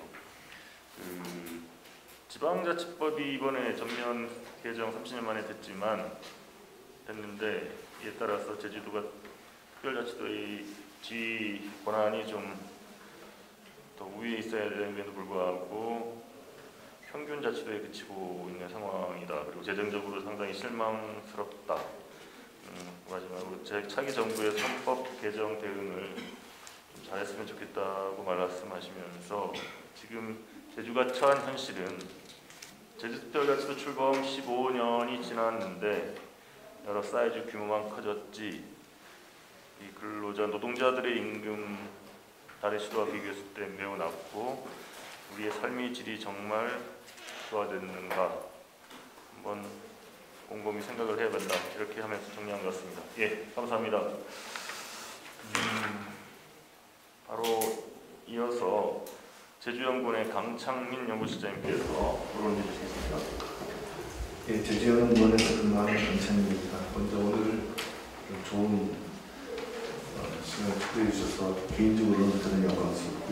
지방자치법이 이번에 전면 개정 30년 만에 됐는데 이에 따라서 제주도가 특별자치도의 지휘 권한이 좀 더 우위에 있어야 되는데도 불구하고 평균 자치도에 그치고 있는 상황이다. 그리고 재정적으로 상당히 실망스럽다. 마지막으로 차기 정부의 헌법 개정 대응을 좀 잘했으면 좋겠다고 말씀하시면서 지금 제주가 처한 현실은 제주특별자치도 출범 15년이 지났는데 여러 사이즈 규모만 커졌지 이 근로자 노동자들의 임금 다른 시도와 비교했을 때 매우 낮고 우리의 삶의 질이 정말 좋아졌는가 한번 곰곰이 생각을 해야 된다. 이렇게 하면서 정리한 것 같습니다. 예, 감사합니다. 바로 이어서 제주연구원의 강창민 연구실장님께서 물어내 주시겠습니다. 예, 제주연구원에서 근무하는 강창민입니다. 먼저 오늘 좋은 시간을 초대해 주셔서 개인적으로는 저는 영광스럽고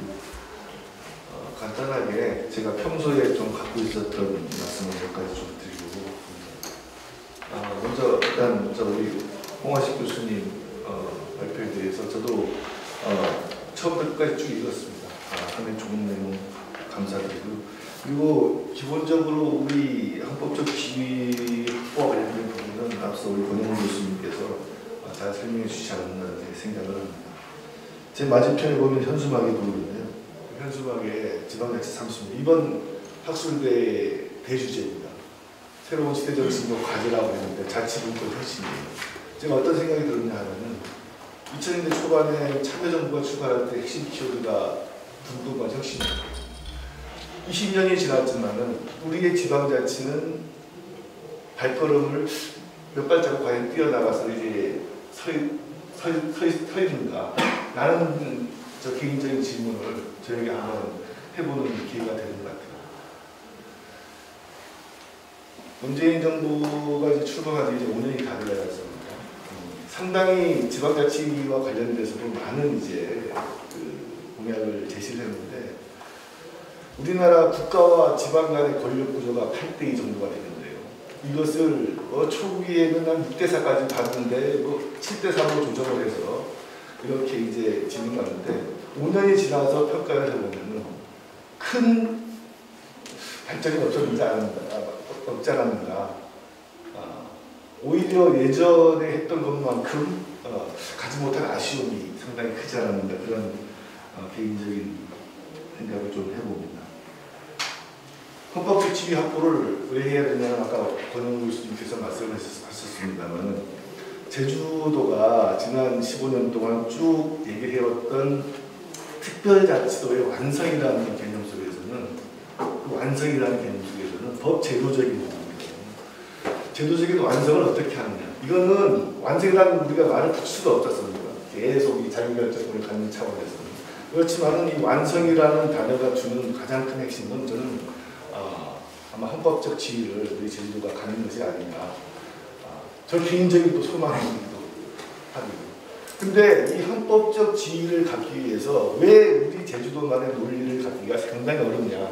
간단하게 제가 평소에 좀 갖고 있었던 말씀을 몇 가지 좀 드리고 먼저 일단 우리 홍화식 교수님 발표에 대해서 저도 처음부터 끝까지 쭉 읽었습니다. 하면 좋은 내용 감사드리고 그리고 기본적으로 우리 헌법적 지위 확보와 관련된 부분은 앞서 우리 권영훈 교수님께서 잘 설명해 주시지 않았나 생각을 합니다. 제 맞은편에 보면 현수막이 보이는데요. 현수막에 지방자치 30년 이번 학술대 대주제입니다. 새로운 시대적 진보 과제라고 했는데 자치분권 혁신이에요. 제가 어떤 생각이 들었냐 하면은 2000년대 초반에 참여정부가 출발할 때 핵심 키워드가 분권과 혁신이에요. 20년이 지났지만은 우리의 지방자치는 발걸음을 몇 발자국 과연 뛰어나가서 이제 서 있는가? 라는 저 개인적인 질문을 저에게 한번 해보는 기회가 되는 것 같아요. 문재인 정부가 이제 출범한 지 이제 5년이 다 되어갔습니다. 상당히 지방자치와 관련돼서도 많은 이제 공약을 제시를 했는데 우리나라 국가와 지방 간의 권력 구조가 8대2 정도가 되는데요. 이것을 초기에는 한 6대4까지 봤는데 7대3으로 조정을 해서 이렇게 이제 진행하는데 5년이 지나서 평가를 해보면 큰 발전이 없지 않았는가. 오히려 예전에 했던 것만큼 가지 못한 아쉬움이 상당히 크지 않았는가 그런 개인적인 생각을 좀 해봅니다. 헌법적 지위 확보를 왜 해야 되냐는 아까 권영우 교수님께서 말씀을 하셨습니다만 제주도가 지난 15년 동안 쭉 얘기를 해왔던 특별자치도의 완성이라는 개념 속에서는 그 완성이라는 개념 속에서는 법 제도적인 부분입니다. 제도적인 완성을 어떻게 하느냐 이거는 완성이라는 우리가 말을 붙일 수가 없었습니다. 계속 이 자기결정권을 갖는 차원에서는 그렇지만은 이 완성이라는 단어가 주는 가장 큰 핵심은 저는 아마 헌법적 지위를 우리 제주도가 갖는 것이 아닌가. 저 개인적인 또 소망이기도 하고요. 근데 이 헌법적 지위를 갖기 위해서 왜 우리 제주도만의 논리를 갖기가 상당히 어렵냐.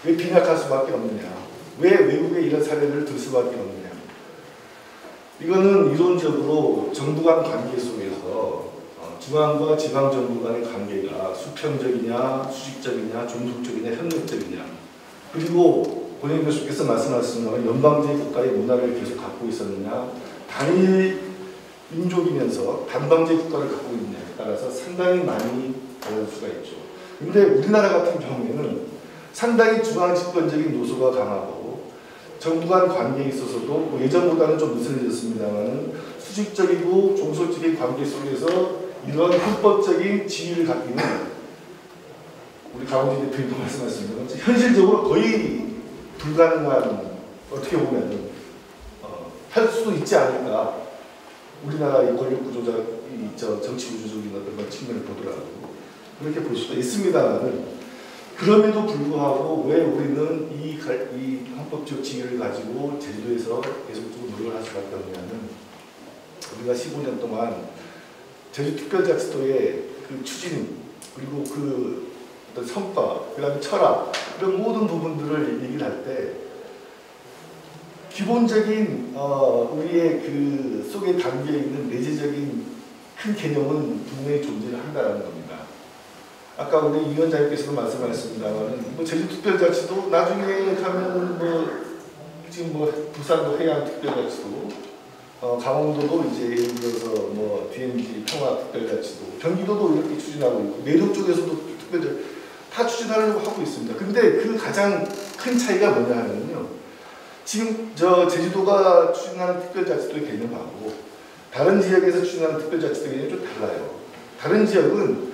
왜 빈약할 수밖에 없느냐. 왜 외국의 이런 사례를 들 수밖에 없느냐. 이거는 이론적으로 정부 간 관계 속에서 중앙과 지방정부 간의 관계가 수평적이냐, 수직적이냐, 종속적이냐, 협력적이냐 그리고 권영 교수께서 말씀하신 것처럼 연방제 국가의 문화를 계속 갖고 있었느냐 단일 민족이면서 단방제 국가를 갖고 있느냐에 따라서 상당히 많이 다를 수가 있죠. 그런데 우리나라 같은 경우에는 상당히 중앙집권적인 요소가 강하고 정부 간 관계에 있어서도 예전보다는 좀 느슨해졌습니다만 수직적이고 종속적인 관계 속에서 이런 헌법적인 지위를 갖기는 우리 강원지 대표님도 말씀하셨습니다. 현실적으로 거의 불가능한 어떻게 보면 할 수도 있지 않을까. 우리나라 이 권력 구조자, 정치 구조적인 어떤 측면을 보더라도 그렇게 볼 수도 있습니다만은 그럼에도 불구하고 왜 우리는 이 헌법적 지위를 가지고 제주도에서 계속적으로 노력을 할 수밖에 없냐면 우리가 15년 동안 제주특별자치도의 그 추진 그리고 그 어떤 성과, 그다음에 철학 이런 모든 부분들을 얘기를 할 때 기본적인 우리의 그 속에 담겨 있는 내재적인 큰 개념은 분명히 존재를 한다는 겁니다. 아까 우리 이 위원장님께서도 말씀하셨습니다만 뭐 제주특별자치도 나중에 가면 뭐 지금 뭐 부산도 해양특별자치도 강원도도 이제 예를 들어서 뭐 DMZ 평화특별자치도 경기도도 이렇게 추진하고 있고 내륙 쪽에서도 특별자치 다 추진하려고 하고 있습니다. 근데 그 가장 큰 차이가 뭐냐 하면요. 지금 저 제주도가 추진하는 특별자치도의 개념하고 다른 지역에서 추진하는 특별자치도의 개념이 좀 달라요. 다른 지역은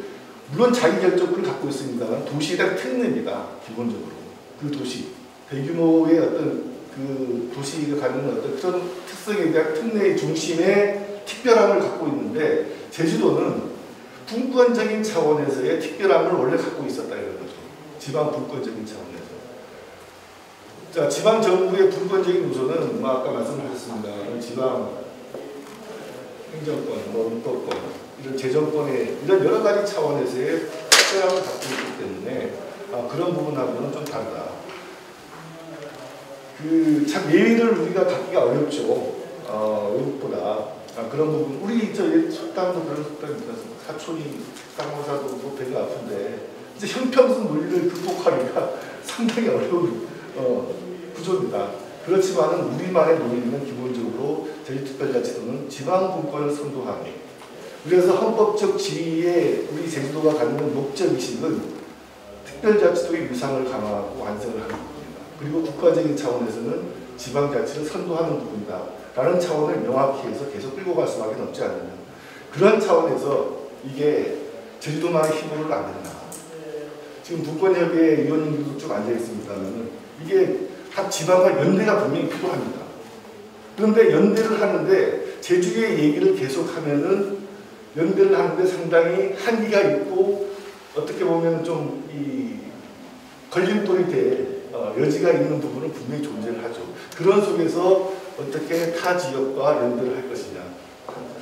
물론 자기결정권을 갖고 있습니다만 도시에 대한 특례입니다. 기본적으로. 그 도시, 대규모의 어떤 그 도시가 갖는 어떤 그런 특성에 대한 특례의 중심의 특별함을 갖고 있는데 제주도는 분권적인 차원에서의 특별함을 원래 갖고 있었다 이런 거죠. 지방 분권적인 차원에서. 자, 지방 정부의 분권적인 요소는 뭐 아까 말씀하셨습니다. 지방 행정권, 뭐 입법권, 이런 재정권의 이런 여러 가지 차원에서의 특별함을 갖고 있기 때문에 그런 부분하고는 좀 다르다. 그 참 예의를 우리가 갖기가 어렵죠. 외국보다. 그런 부분 우리 저 속담도 그런 속담입니다. 사촌이 쌍화사도 뭐 배가 아픈데 이제 형평성 논리를 극복하기가 상당히 어려운 구조입니다. 그렇지만은 우리만의 논리는 기본적으로 제주특별자치도는 지방분권을 선도하기. 그래서 헌법적 지위에 우리 제주도가 갖는 목적의식은 특별자치도의 위상을 강화하고 완성을 하는 부분이다. 그리고 국가적인 차원에서는 지방자치를 선도하는 부분이다. 라는 차원을 명확히 해서 계속 끌고 갈 수밖에 없지 않느냐. 그런 차원에서 이게 제주도만의 힘으로는 안 된다. 지금 분권협의회 위원님들도 쭉 앉아 있습니다만 이게 각 지방과 연대가 분명히 필요합니다. 그런데 연대를 하는데 제주의 얘기를 계속하면은 연대를 하는데 상당히 한계가 있고 어떻게 보면 좀 이 걸림돌이 될 여지가 있는 부분은 분명히 존재를 하죠. 그런 속에서 어떻게 타 지역과 연대를 할 것이냐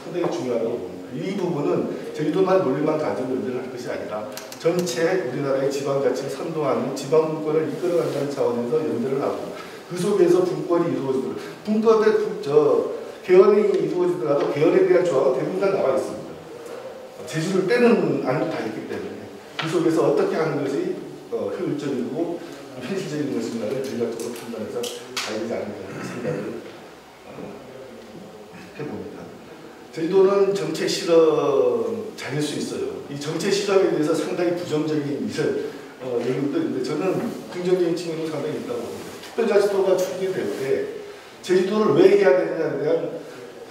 상당히 중요하다고 봅니다. 이 부분은 제주도만 논리만 가지고 연대를 할 것이 아니라 전체 우리나라의 지방자치를 선도하는 지방분권을 이끌어간다는 차원에서 연대를 하고 그 속에서 분권이 이루어지도록 분권의 개헌이 이루어지더라도 개헌에 대한 조항은 대부분 다 나와 있습니다. 제주를 빼는 안도 다 있기 때문에 그 속에서 어떻게 하는 것이 효율적이고 현실적인 것인가를 전략적으로 판단해서 가야 되지 않을까 생각을 해봅니다. 제주도는 정책 실험 잘할 수 있어요. 이 정책 실험에 대해서 상당히 부정적인 얘기도 있는데 저는 긍정적인 측면도 상당히 있다고 봅니다. 특별자치도가 추진이 될 때 제주도를 왜 해야 되느냐에 대한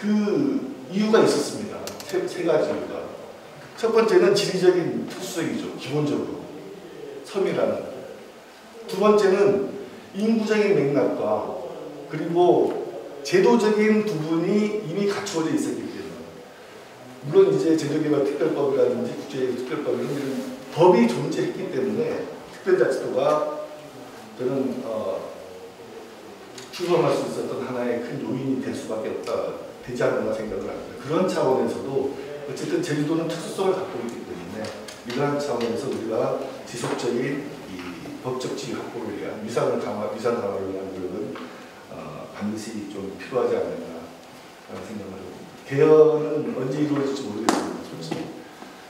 그 이유가 있었습니다. 세 가지 이유가. 첫 번째는 지리적인 특수성이죠. 기본적으로. 섬이라는. 두 번째는 인구적인 맥락과 그리고 제도적인 부분이 이미 갖추어져 있었기 때문에 물론 이제 제도개발특별법이라든지 국제특별법이라는 이런 법이 존재했기 때문에 특별자치도가 저는 출범할 수 있었던 하나의 큰 요인이 될 수밖에 되지 않나 생각을 합니다. 그런 차원에서도 어쨌든 제주도는 특수성을 갖고 있기 때문에 이러한 차원에서 우리가 지속적인 법적 지위 확보를 위한 위상 강화를 위한 노력은 반드시 좀 필요하지 않을까 하는 생각을 합니다. 개헌은 언제 이루어질지 모르겠습니다. 솔직히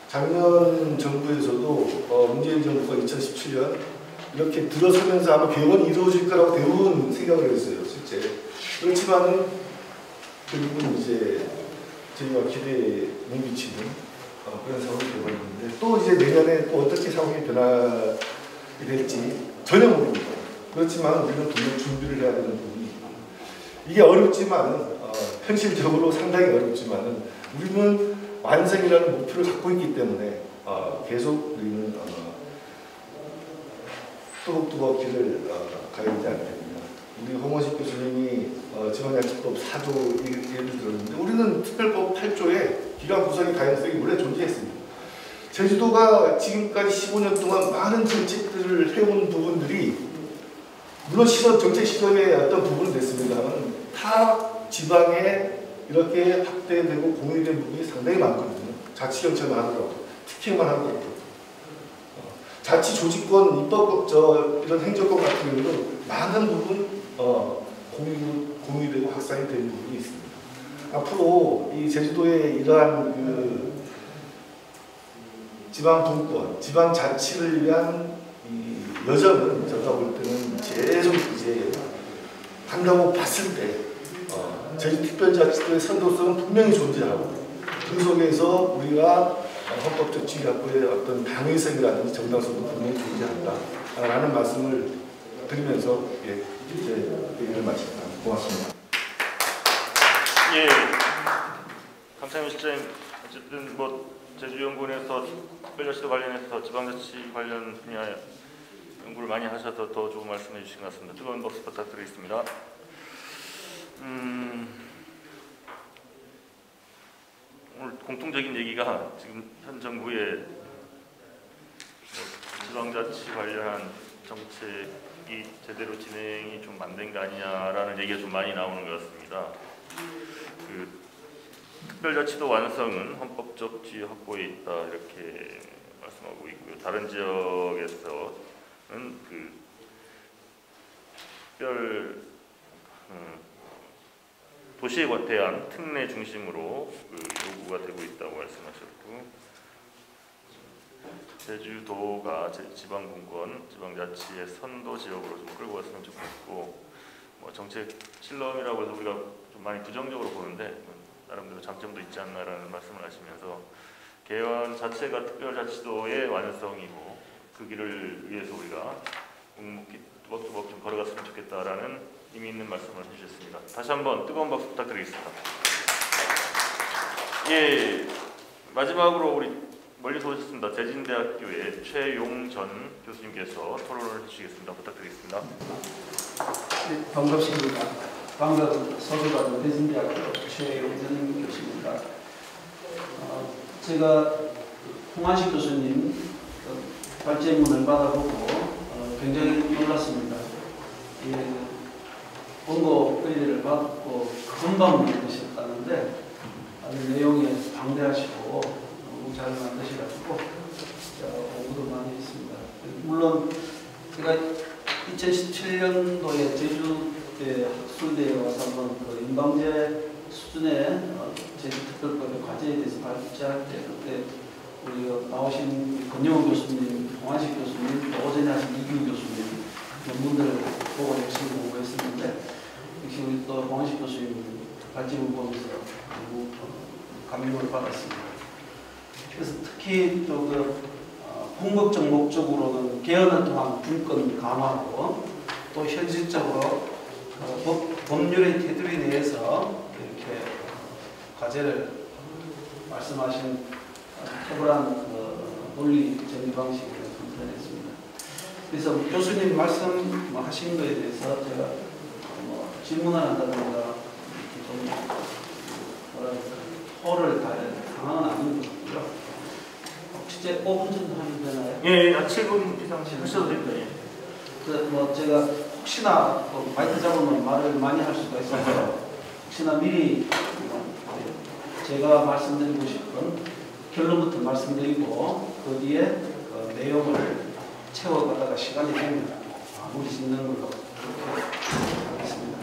작년 정부에서도 문재인 정부가 2017년 이렇게 들어서면서 아마 개헌이 이루어질 거라고 대부분 생각을 했어요. 실제 그렇지만은 결국은 이제 저희가 기대에 못 미치는 그런 상황이 되어버렸는데 또 이제 내년에 또 어떻게 상황이 될지 전혀 모릅니다. 그렇지만 우리는 분명히 준비를 해야 되는 부분이 있고 이게 어렵지만 현실적으로 상당히 어렵지만 우리는 완성이라는 목표를 갖고 있기 때문에 계속 우리는 뚜벅뚜벅 길을 가야 되지 않겠느냐. 우리 홍원식 교수님이 지방자치법 4조 예를 들었는데 우리는 특별법 8조에 기관 구성의 가능성이 원래 존재했습니다. 제주도가 지금까지 15년 동안 많은 정책들을 해온 부분들이 물론 정책 시험의 어떤 부분은 됐습니다만 타 지방의 이렇게 확대되고 공유된 부분이 상당히 많거든요. 자치경찰만 하더라도, 특히만 하더라도. 자치 조직권, 입법, 이런 행정권 같은 경우는 많은 부분 공유되고 확산이 되는 부분이 있습니다. 앞으로 이 제주도의 이러한 그 지방 분권, 지방 자치를 위한 이 여정은 제가 볼 때는 계속 이제 한다고 봤을 때 제주특별자치도의 선도성은 분명히 존재하고 그 속에서 우리가 헌법적 지위확보의 어떤 당위성이라든지 정당성도 분명히 존재한다라는 말씀을 드리면서 제 얘기를 마칩니다. 고맙습니다. 예, 강창현 실장님 어쨌든 뭐 제주연구원에서 특별자치도 관련해서 지방자치 관련 분야 연구를 많이 하셔서 더 좋은 말씀해 주신 것 같습니다. 뜨거운 박수 부탁드리겠습니다. 오늘 공통적인 얘기가 지금 현 정부의 지방자치 관련한 정책이 제대로 진행이 좀 안 된 거 아니냐라는 얘기가 좀 많이 나오는 것 같습니다. 그 특별자치도 완성은 헌법적 지위 확보에 있다 이렇게 말씀하고 있고요. 다른 지역에서는 그 특별 도시에 대한 특례 중심으로 그 요구가 되고 있다고 말씀하셨고, 제주도가 지방분권, 지방자치의 선도 지역으로 좀 끌고 갔으면 좋겠고, 뭐 정책 실험이라고 해서 우리가 좀 많이 부정적으로 보는데 나름대로 장점도 있지 않나라는 말씀을 하시면서 개원 자체가 특별자치도의 완성이고 그 길을 위해서 우리가 묵묵히 뚜벅뚜벅 좀 걸어갔으면 좋겠다라는 의미 있는 말씀을 해주셨습니다. 다시 한번 뜨거운 박수 부탁드리겠습니다. 예, 마지막으로 우리 멀리서 오셨습니다. 대진대학교의 최용전 교수님께서 토론을 해주시겠습니다. 부탁드리겠습니다. 네, 반갑습니다. 방금 서울대 대진대학교 최용전 교수입니다. 제가 홍한식 교수님 발제문을 받아보고 굉장히 놀랐습니다. 원고 의뢰를 받고 금방 만드셨다는데 내용이 방대하시고 너무 잘 만드셔가지고 공부도 많이 했습니다. 물론 제가 2017년도에 제주대 학술대에 와서 한번 그 인방제 수준의 제주특별법의 과제에 대해서 발제할 때 그때 우리 나오신 권영호 교수님, 홍한식 교수님, 또 오전에 하신 이규 교수님 논문들을 보고 열심히 공부했었는데 역시 우리 또 홍한식 교수님 발제문 보면서 너무 감명을 받았습니다. 그래서 특히 또 그 궁극적 목적으로는 개헌을 통한 분권 강화로 또 현실적으로 법률의 테두리 내에서 이렇게 과제를 말씀하신 탁월한 논리 정리 방식을 선택했습니다. 그래서 교수님 말씀하신 것에 대해서 제가 질문을 한다든가 좀 토를 달 상황은 아닌 것 같고요. 실제 5분 정도 하면 되나요? 예, 한 7분 이상 하셔도 됩니다. 예. 제가 혹시나 마이크 잡으면 말을 많이 할 수가 있어서 혹시나 미리 제가 말씀드리고 싶은 결론부터 말씀드리고 그 뒤에 그 내용을 채워가다가 시간이 되면 마무리 짓는 걸로 그렇게 하겠습니다.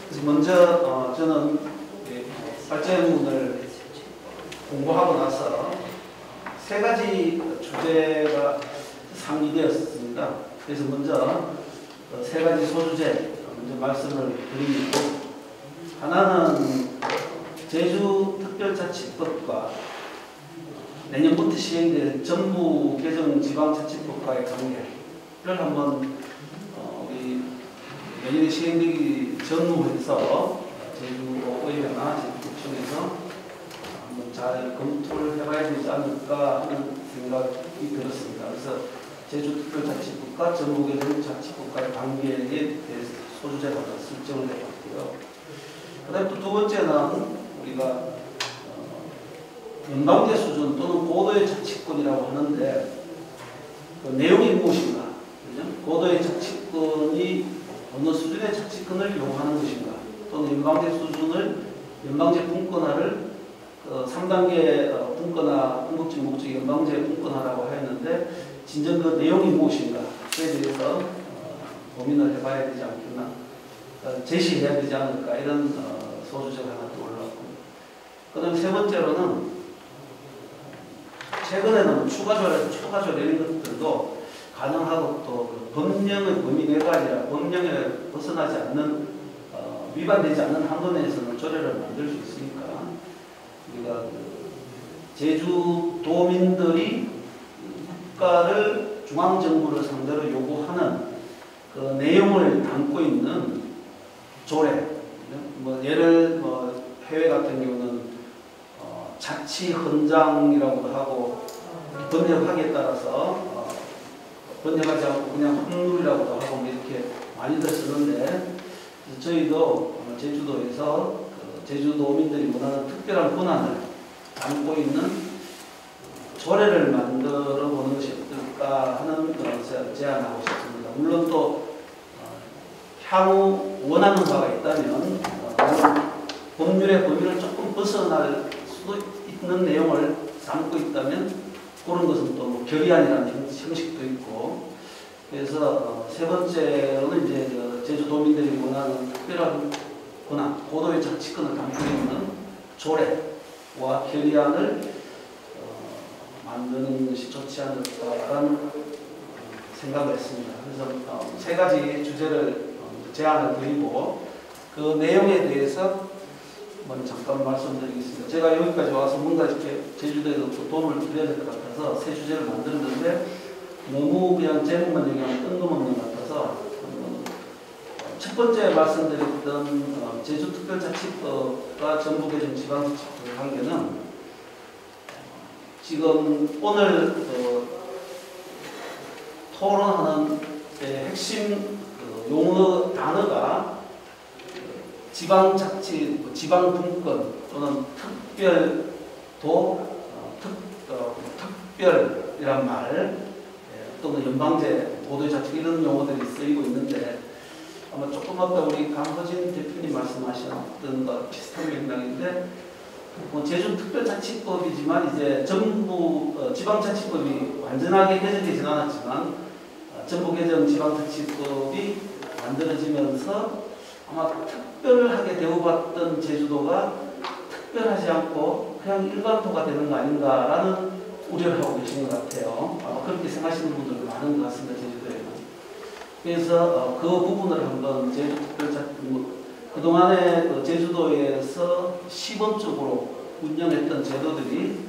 그래서 먼저 저는 발제문을 공부하고 나서 세 가지 주제가 상기되었습니다. 그래서 먼저 세 가지 소주제 먼저 말씀을 드리고, 하나는 제주특별자치법과 내년부터 시행될 정부 개정 지방자치법과의 관계를 한번 우리 내년에 시행되기 전후해서 제주의회나 제주구청에서 한번 잘 검토를 해봐야 되지 않을까 하는 생각이 들었습니다. 그래서 제주특별자치법과 전국개정자치법과의 관계에 대해서 소주제로 설정을 해봤고요. 그 다음에 또 두 번째는 우리가 연방제 수준 또는 고도의 자치권이라고 하는데 그 내용이 무엇인가, 그죠? 고도의 자치권이 어느 수준의 자치권을 요구하는 것인가, 또는 연방제 수준을 연방제 분권화를 3단계 분권화, 궁극적 목적 연방제 분권화라고 하였는데 진정 그 내용이 무엇인가에 대해서 고민을 해봐야 되지 않겠나, 제시해야 되지 않을까, 이런 소주제가 하나 떠올랐고, 그다음 세 번째로는 최근에는 추가 조례 이런 것들도 가능하고 또그 법령의 범위 내가 아니라 법령에 벗어나지 않는 위반되지 않는 한도 내에서는 조례를 만들 수 있으니까 우리가 제주도민들이 국가를 중앙정부를 상대로 요구하는 그 내용을 담고 있는 조례, 예를 해외 같은 경우는 자치헌장이라고도 하고 번역하기에 따라서 번역하지 않고 그냥 헌물이라고도 하고 이렇게 많이들 쓰는데, 저희도 제주도에서 제주도민들이 원하는 특별한 권한을 담고 있는 조례를 만들어 보는 것이 어떨까 하는 제안하고 싶습니다. 물론 또 향후 원하는 바가 있다면 법률의 범위를 조금 벗어날 수도 있는 내용을 담고 있다면 그런 것은 또 결의안이라는 형식도 있고, 그래서 세 번째로는 이제 제주도민들이 원하는 특별한 권한, 고도의 자치권을 담고 있는 조례와 결의안을 만드는 것이 좋지 않을까라는 생각을 했습니다. 그래서 세 가지 주제를 제안을 드리고 그 내용에 대해서 잠깐 말씀드리겠습니다. 제가 여기까지 와서 뭔가 이렇게 제주도에도 도움을 드려야 될 것 같아서 세 주제를 만들었는데 너무 그냥 제목만 얘기하면 뜬금없는 것 같아서 첫 번째 말씀드렸던 제주특별자치법과 전북개정 지방자치법의 관계는 지금 오늘 토론하는 핵심 용어 단어가 지방자치, 지방분권 또는 특별이란 말, 또는 연방제, 고도의 자치 이런 용어들이 쓰이고 있는데 아마 조금 아까 우리 강호진 대표님 말씀하셨던 것 비슷한 맥락인데 제주특별자치법이지만 이제 전부 지방자치법이 완전하게 개정되지는 않았지만 전북개정 지방자치법이 만들어지면서 아마 특별하게 대우받던 제주도가 특별하지 않고 그냥 일반도가 되는 거 아닌가라는 우려를 하고 계시는 것 같아요. 아마 그렇게 생각하시는 분들도 많은 것 같습니다. 제주도에는. 그래서 그 부분을 한번 그동안에 제주도에서 시범적으로 운영했던 제도들이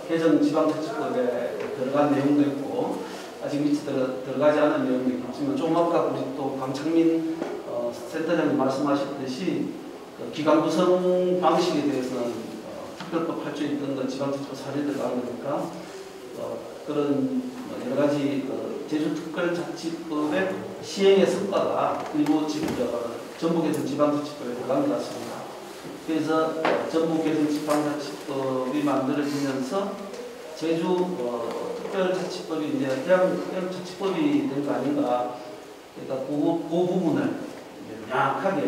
개정 지방자치법에 들어간 내용도 있고 아직 밑에 들어가지 않은 내용도 있지만 조금 아까 우리 또 강창민 센터장님 말씀하셨듯이 기관 구성 방식에 대해서는 특별법 8조에 있던 지방자치법 사례 들어가는 거니까 그런 여러 가지 제주특별자치법의 시행의 성과가 일부 전북개정 지방자치법에 들어간 것 같습니다. 그래서 전북개정 지방자치법이 만들어지면서 제주 특별자치법이 이제 그냥 자치법이 된 거 아닌가. 그러니까 그 부분을 명확하게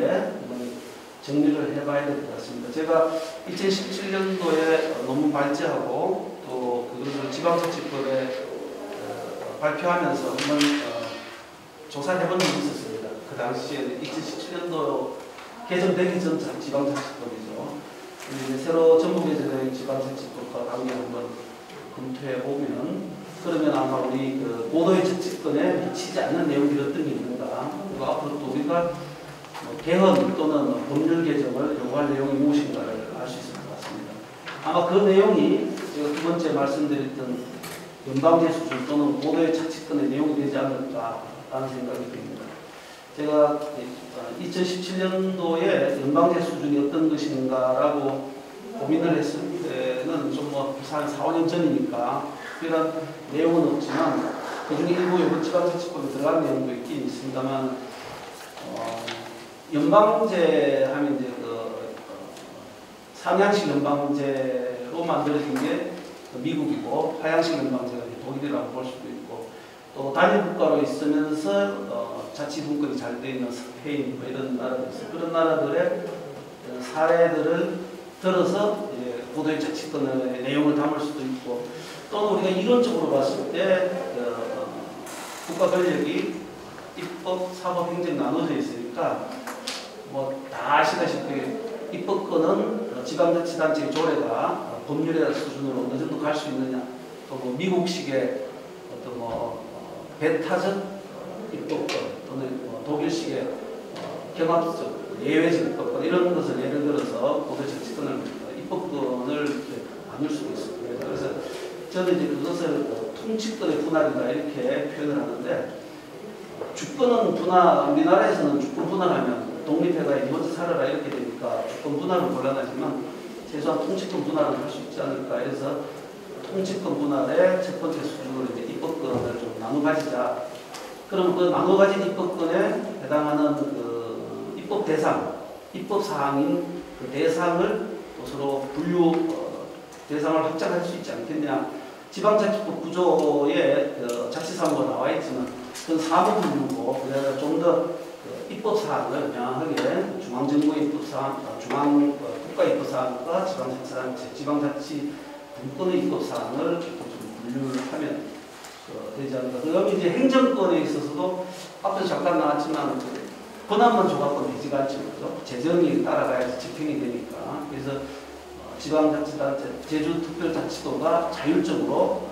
정리를 해봐야 될 것 같습니다. 제가 2017년도에 논문 발제하고 또 그것을 지방자치법에 발표하면서 한번 조사를 해본 적이 있었습니다. 그 당시에 2017년도 개정되기 전 지방자치법이죠. 이제 새로 전북개정의 지방자치법과 관계 한번 검토해 보면 그러면 아마 우리 고도의 자치권에 미치지 않는 내용들이 어떤 게 있는가, 그리고 앞으로 또 우리가 개헌 또는 법률 개정을 요구할 내용이 무엇인가를 알 수 있을 것 같습니다. 아마 그 내용이 제가 두 번째 말씀드렸던 연방제 수준 또는 고도의 자치권의 내용이 되지 않을까라는 생각이 듭니다. 제가 2017년도에 연방제 수준이 어떤 것인가라고 고민을 했을 때는 좀 한 4, 5년 전이니까 특별한 내용은 없지만 그중에 일부 이번 지방자치법에 들어간 내용도 있긴 있습니다만 연방제 하면 이제 상향식 연방제로 만들어진 게 미국이고 하향식 연방제가 독일이라고 볼 수도 있고 또 단일 국가로 있으면서 자치분권이 잘 되어 있는 스페인 뭐 이런 나라들 있어요. 그런 나라들의 사례들을 들어서 이제 고도의 자치권의 내용을 담을 수도 있고, 또는 우리가 이론적으로 봤을 때 국가 권력이 입법, 사법, 행정 나눠져 있으니까 뭐 다 아시다시피 입법권은 지방자치단체의 조례가 법률의 수준으로 어느 정도 갈 수 있느냐, 또 뭐 미국식의 어떤 뭐 배타적 입법권 또는 뭐 독일식의 경합적 예외적 입법권 이런 것을 예를 들어서 고도의 자치권을 입법권을 나눌 수가 있습니다. 그래서 저는 이제 그것을 통치권의 분할이다 이렇게 표현을 하는데, 주권은 분할, 우리나라에서는 주권 분할하면 독립해가 먼저 살아라 이렇게 되니까 주권 분할은 곤란하지만 최소한 통치권 분할을 할 수 있지 않을까 해서 통치권 분할의 첫 번째 수준으로 이제 입법권을 좀 나눠 가지자. 그럼 그 나눠 가진 입법권에 해당하는 그 입법 대상, 입법 사항인 그 대상을 서로 분류 대상을 확장할 수 있지 않겠냐. 지방자치법 구조에 그 자치사무가 나와 있지만 그건 사무 분류고, 그래서 좀 더 입법 사항을 명확하게 중앙정부의 입법 사항, 중앙 국가 입법 사항과 지방자치 분권의 입법 사항을 좀 분류를 하면 되지 않을까. 그다음에 이제 행정권에 있어서도 앞에서 잠깐 나왔지만 권한만 줘갖고 되지가 않죠. 그렇죠? 재정이 따라가야지 집행이 되니까. 그래서 지방자치단체, 제주특별자치도가 자율적으로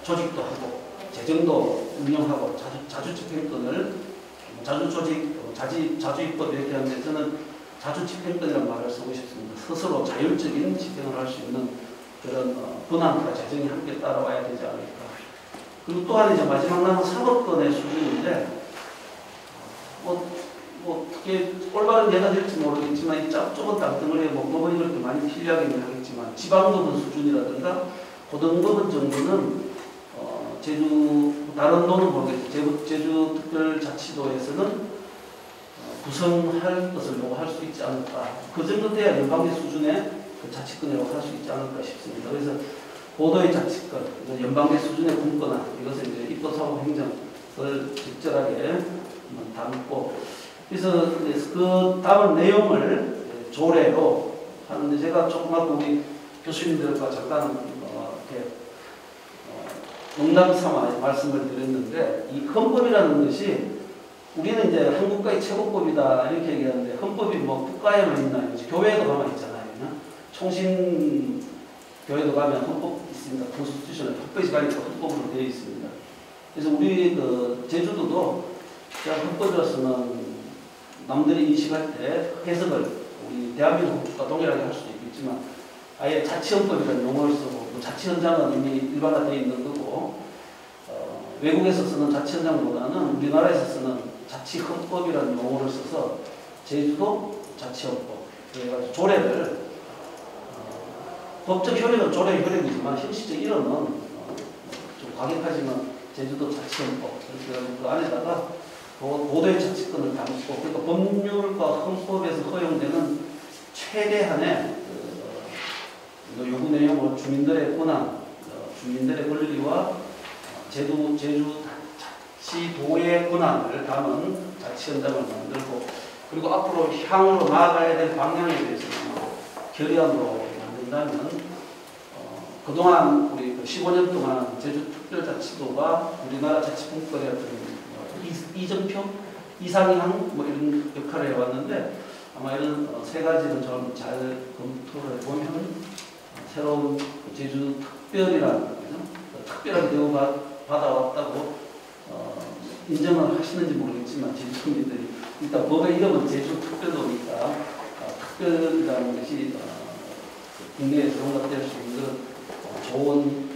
조직도 하고 재정도 운영하고 자주집행권을 자주조직, 자주입법 이렇게 하는데 저는 자주집행권이라는 말을 쓰고 싶습니다. 스스로 자율적인 집행을 할 수 있는 그런 권한과 재정이 함께 따라와야 되지 않을까. 그리고 또한 이제 마지막 남은 사법권의 수준인데 어떻게 올바른 예가 될지 모르겠지만 이 좁은 땅덩어리에 뭐 법원이 그렇게 많이 필요하긴 하겠지만 지방법원 수준이라든가 고등법원 정도는 다른 도는 모르겠죠. 제주특별자치도에서는 구성할 것을 요구할 수 있지 않을까. 그 정도 돼야 연방제 수준의 그 자치권이라고 할 수 있지 않을까 싶습니다. 그래서 고도의 자치권, 연방제 수준의 분권화, 이것을 이제 입법사법 행정을 적절하게 담고, 그래서 그 다음 내용을 조례로 하는데 제가 조금 아까 우리 교수님들과 잠깐 이렇게 농담 삼아 말씀을 드렸는데, 이 헌법이라는 것이 우리는 이제 한국과의 최고법이다 이렇게 얘기하는데, 헌법이 뭐 국가에만 있나요? 교회에도 가만 있잖아요. 총신 교회도 가면 헌법 있습니다. 컨스티튜션을 헌법이 가니까 헌법으로 되어 있습니다. 그래서 우리 그 제주도도 제가 헌법이라서는 남들이 인식할 때 해석을 우리 대한민국 헌법과 동일하게 할 수도 있겠지만 아예 자치헌법이라는 용어를 쓰고, 자치헌장은 이미 일반화되어 있는 거고, 외국에서 쓰는 자치헌장보다는 우리나라에서 쓰는 자치헌법이라는 용어를 써서 제주도 자치헌법, 그래가지고 조례를 법적 효력은 조례 효력이지만 현실적 이론은 좀 과격하지만 제주도 자치헌법 이렇게 해가지고 그 안에다가 고도의 자치권을 담고, 그러니까 법률과 헌법에서 허용되는 최대한의 요구 내용을 주민들의 권한, 주민들의 권리와 제주자치도의 권한을 담은 자치헌장을 만들고, 그리고 앞으로 향으로 나아가야 될 방향에 대해서는 결의안으로 만든다면 그동안 우리 15년 동안 제주특별자치도가 우리나라 자치분권의 어떤 이정표, 이상향 뭐 이런 역할을 해왔는데, 아마 이런 세 가지를 좀 잘 검토를 해보면 새로운 제주특별이라는 특별하게 대우받아왔다고 인정을 하시는지 모르겠지만 제주민들이 일단 법의 이름은 제주특별도니까 특별이라는 것이 국내에서 용납될 수 있는 좋은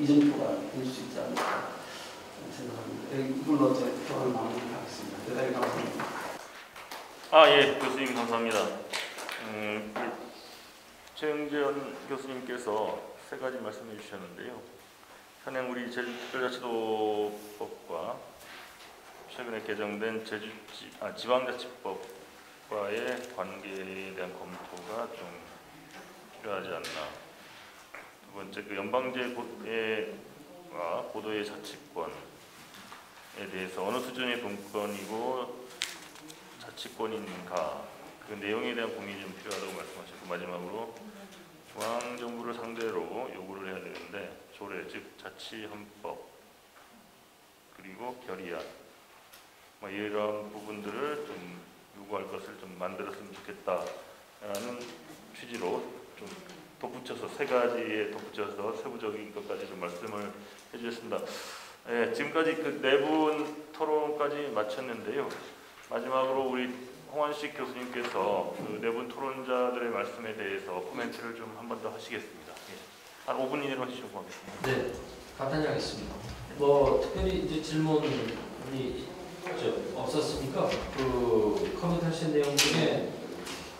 이정표가 될 수 있지 않을까 생각합니다. 이걸로 제 표현을 마무리하겠습니다. 대단히 감사합니다. 예, 교수님 감사합니다. 최영전 교수님께서 세 가지 말씀해 주셨는데요. 현행 우리 제주특별자치도법과 최근에 개정된 지방자치법과의 관계에 대한 검토가 좀 필요하지 않나. 두 번째, 그 연방제와 고도의 자치권에 대해서 어느 수준의 분권이고 자치권인가, 그 내용에 대한 공론이 좀 필요하다고 말씀하셨고 마지막으로 중앙정부를 상대로 요구를 해야 되는데 조례 즉 자치헌법 그리고 결의안 뭐 이런 부분들을 좀 요구할 것을 좀 만들었으면 좋겠다라는 취지로 좀 덧붙여서 세 가지에 덧붙여서 세부적인 것까지 좀 말씀을 해주셨습니다. 예, 지금까지 그 네 분 토론까지 마쳤는데요. 마지막으로 우리 홍원식 교수님께서 그 네 분 토론자들의 말씀에 대해서 코멘트를 좀 한 번 더 하시겠습니다. 예. 한 5분 이내로 해주시면 고맙겠습니다. 네, 간단히 하겠습니다. 뭐 특별히 이제 질문이 없었으니까 그 커밋하신 내용 중에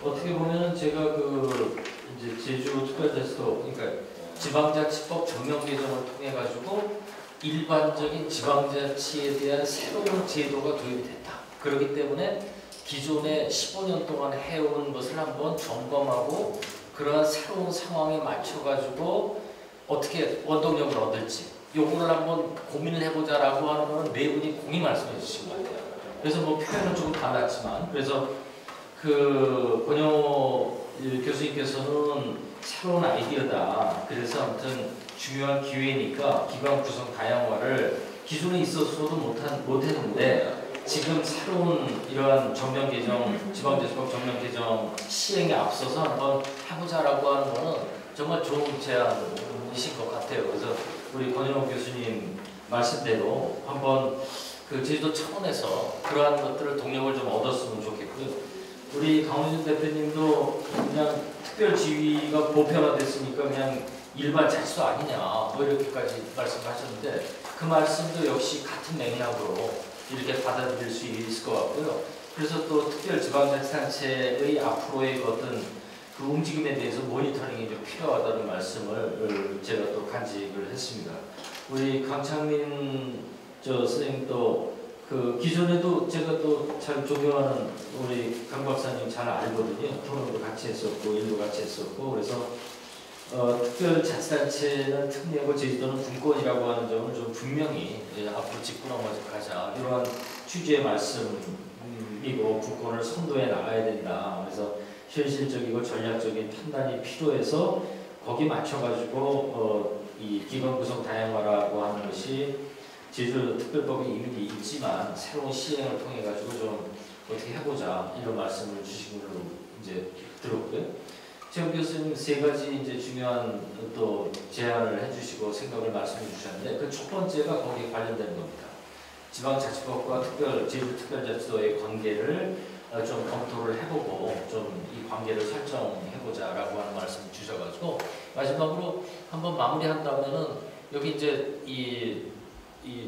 어떻게 보면 제가 그 이제 제주 특별자치도 그러니까 지방자치법 전면 개정을 통해 가지고 일반적인 지방자치에 대한 새로운 제도가 도입이 됐다. 그렇기 때문에 기존에 15년 동안 해온 것을 한번 점검하고 그러한 새로운 상황에 맞춰 가지고 어떻게 원동력을 얻을지 요거를 한번 고민을 해보자라고 하는 거는 네 분이 공히 말씀해 주신 것 같아요. 그래서 뭐 표현은 조금 달랐지만 그래서 그 권영호 교수님께서는 새로운 아이디어다. 그래서 아무튼 중요한 기회니까 기관 구성 다양화를 기존에 있어서도 못했는데 지금 새로운 이러한 전면 개정, 지방자치법 전면 개정 시행에 앞서서 한번 해보자라고 하는 거는 정말 좋은 제안이신 것 같아요. 그래서 우리 권영호 교수님 말씀대로 한번 그 제주도 차원에서 그러한 것들을 동력을 좀 얻었으면 좋겠고요. 우리 강훈준 대표님도 그냥 특별 지위가 보편화됐으니까 그냥 일반 자치도 아니냐 뭐 이렇게까지 말씀하셨는데 그 말씀도 역시 같은 맥락으로 이렇게 받아들일 수 있을 것 같고요. 그래서 또 특별 지방자치단체의 앞으로의 어떤 그 움직임에 대해서 모니터링이 좀 필요하다는 말씀을 제가 또 간직을 했습니다. 우리 강창민 선생님도 그 기존에도 제가 또 잘 존경하는 우리 강 박사님 잘 알거든요. 토론도 같이 했었고 일도 같이 했었고 그래서 특별자치단체는 특례고 제주도는 분권이라고 하는 점을 좀 분명히 앞으로 짚고 넘어가자 이러한 취지의 말씀이고 분권을 선도해 나가야 된다. 그래서 현실적이고 전략적인 판단이 필요해서 거기 맞춰가지고 이 기관 구성 다양화라고 하는 것이 제주 특별법이 이미 있지만 새로운 시행을 통해 가지고 좀 어떻게 해보자 이런 말씀을 주신 걸로 이제 들었고요. 최영 교수님 세 가지 이제 중요한 또 제안을 해주시고 생각을 말씀해 주셨는데 그 첫 번째가 거기에 관련되는 겁니다. 지방자치법과 제주 특별자치도의 관계를 좀 검토를 해보고 좀 이 관계를 설정해보자라고 하는 말씀 주셔가지고 마지막으로 한번 마무리한다면은 여기 이제 이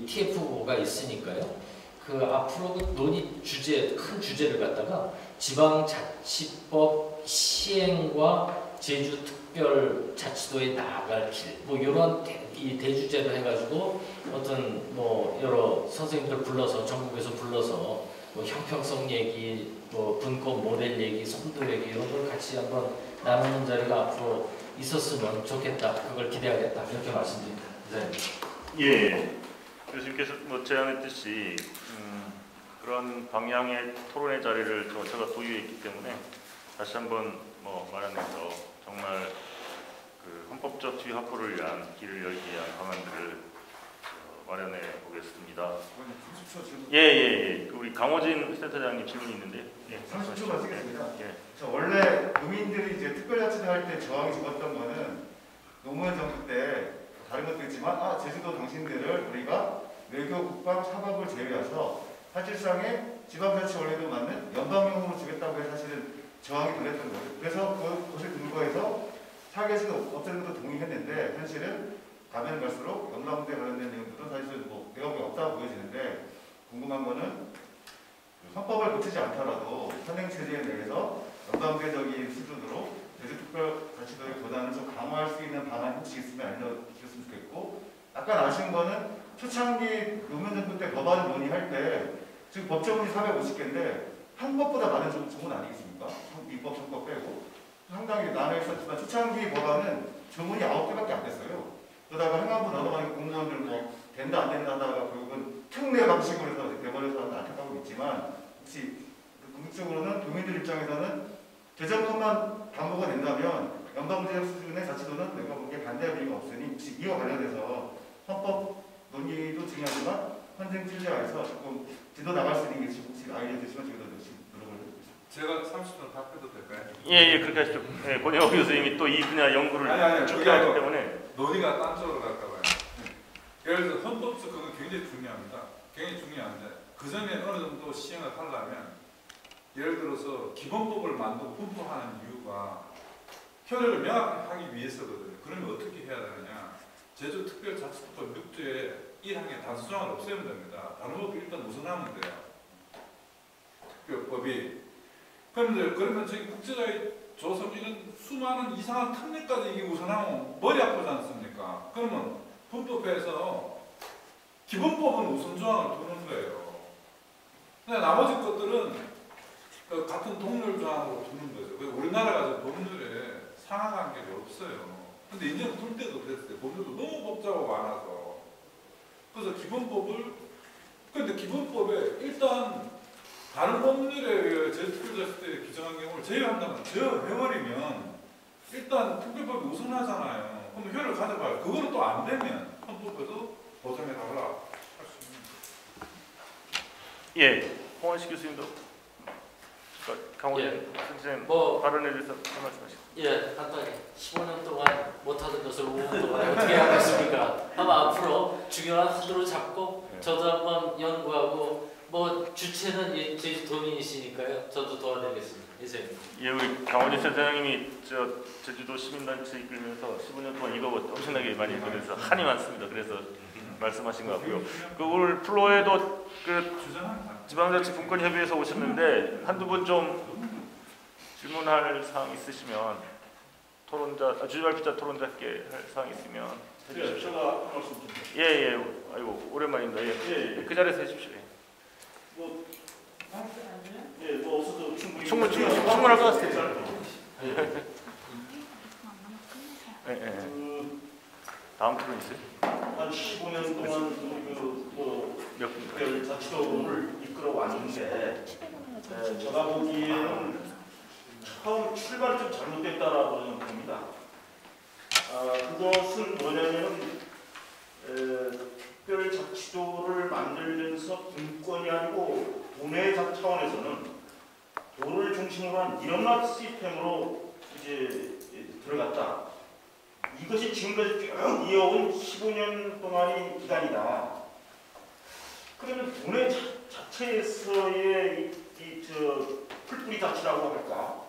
TF가 있으니까요. 그 앞으로 그 논의 주제 큰 주제를 갖다가 지방자치법 시행과 제주특별자치도에 나아갈 길 뭐 이런 이 대주제로 해가지고 어떤 뭐 여러 선생님들 불러서 전국에서 불러서 뭐 형평성 얘기, 뭐 분권 모델 얘기, 선도 얘기 이런 걸 같이 한번 나누는 자리가 앞으로 있었으면 좋겠다. 그걸 기대하겠다. 이렇게 말씀드립니다. 네. 예. 교수님께서 뭐 제안했듯이 그런 방향의 토론의 자리를 제가 도입했기 때문에 다시 한번 뭐 마련해서 정말 그 헌법적 지위 확보를 위한 길을 열기 위한 방안들을 마련해 보겠습니다. 30초 질문. 예. 우리 강호진 센터장님 질문이 있는데. 예. 30초만 쓰겠습니다. 예. 원래 농민들이 이제 특별자치도 할 때 저항이 적었던 거는 노무현 정부 때 다른 것도 있지만 제주도 당신들을 우리가 외교, 국방, 사법을 제외해서 사실상의 지방자치 원리도 맞는 연방용으로 주겠다고 해서 사실은 저항이 덜했던 거예요. 그래서 그것을 근거해서 사계에서도 없애는 것도 동의했는데 현실은 가면 갈수록 연방제 관련된 내용들은 사실 뭐 내용이 없다고 보여지는데 궁금한 거는 헌법을 고치지 않더라도 현행체제에 대해서 연방제적인 수준으로 제주특별자치도의 권한을 좀 강화할 수 있는 방안이 혹시 있으면 알려주셨으면 좋겠고 약간 아쉬운 거는 초창기 노무현 정부 때 법안을 논의할 때 지금 법조문이 450개인데 한 법보다 많은 조문 아니겠습니까? 입법, 선법 빼고 상당히 나눠 있었지만 초창기 법안은 조문이 9개밖에 안 됐어요. 그러다가 행안부 넘어가니까 공무원들 뭐 된다 안 된다 하다가 결국은 특례 방식으로 해서 대법에서 안타까고 있지만 혹시 궁극적으로는 도민들 입장에서는 재정권만 담보가 된다면 연방제역 수준의 자치도는 내가 보기에 반대할 이유가 없으니 혹시 이와 관련해서 헌법 논의도 중요하지만 헌정 필리아에서 조금 뒤로 나갈 수 있는 게 혹시 아이디어 되시면 저희도 열심히 노력을 해보겠습니다. 제가 30분 답해도 될까요? 예, 그렇게 하시죠. 예, 권영호 교수님이 또 이 분야 연구를 아니, 깊게 그게 하기 아니고 때문에. 논의가 딴 쪽으로 갈까 봐요. 예를 들어 헌법적 그건 굉장히 중요합니다. 굉장히 중요한데 그 전에 어느 정도 시행을 하려면 예를 들어서 기본법을 만들고 분포하는 이유가 효력을 명확하게 하기 위해서거든요. 그러면 어떻게 해야 되느냐? 제주특별자치도법 6조에 1항의 단수조항을 없애면 됩니다. 다른 법이 일단 우선하면 돼요. 특별법이. 그러면 저희 국제자의 조성 이런 수많은 이상한 특례까지 이게 우선하면 머리 아프지 않습니까? 그러면 헌법에서 기본법은 우선조항을 두는 거예요. 근데 나머지 것들은 그 같은 동률 조항으로 두는 거죠. 우리나라가 법률에 상하관계가 없어요. 근데 이제는 둘 때도 그랬어요. 법률도 너무 복잡하고 많아서. 그래서 기본법을, 근데 기본법에 일단 다른 법률에 제특별자치도에 규정한 경우를 제외한다면, 제외해버리면 일단 특별법이 우선하잖아요. 그럼 효력을 가져봐요. 그거는 또 안 되면 헌법에서 보장해달라 할 수 있는. 예, 홍원식 교수님도 강원 예. 선생님 뭐 발언에 대해서 말씀하시죠. 예, 간단히 15년 동안 못하던 것을 5분 동안에 어떻게 하겠습니까? 아마 앞으로 중요한 화두를 잡고 네. 저도 한번 연구하고 뭐 주체는 제주도민이시니까요. 저도 도와드리겠습니다. 이제 예, 우리 강원희 센터장님이 제주도 시민단체 이끌면서 15년 동안 이거 엄청나게 많이 그래서 한이 많습니다. 그래서 말씀하신 것 같고요. 그 오늘 플로에도 그 주장합니다. 지방자치 분권협의회에서 오셨는데 한두 분 좀 질문할 사항 있으시면 주발피자 토론자께 할 사항 있으면 해주십시오. 제가 한 말씀 좀. 예, 아이고 오랜만입니다. 예, 그 자리에서 해주십시오. 뭐 없어도 충분히. 충분할 것 같아요. 예. 다음 토론 있어요? 한 15년 동안 몇 분? 특별자치도를 이끌어 왔는데 제가 보기에는 처음 출발이 좀 잘못됐다라고 생각합니다. 그것은 뭐냐면 특별자치도를 만들면서 분권이 아니고 도내 차원에서는 도를 중심으로 한 이런맛 시스템으로 이제 들어갔다. 이것이 지금까지 쭉 이어온 15년 동안의 기간이다. 그러면 도내 자체에서의 풀뿌리 자치라고 할까?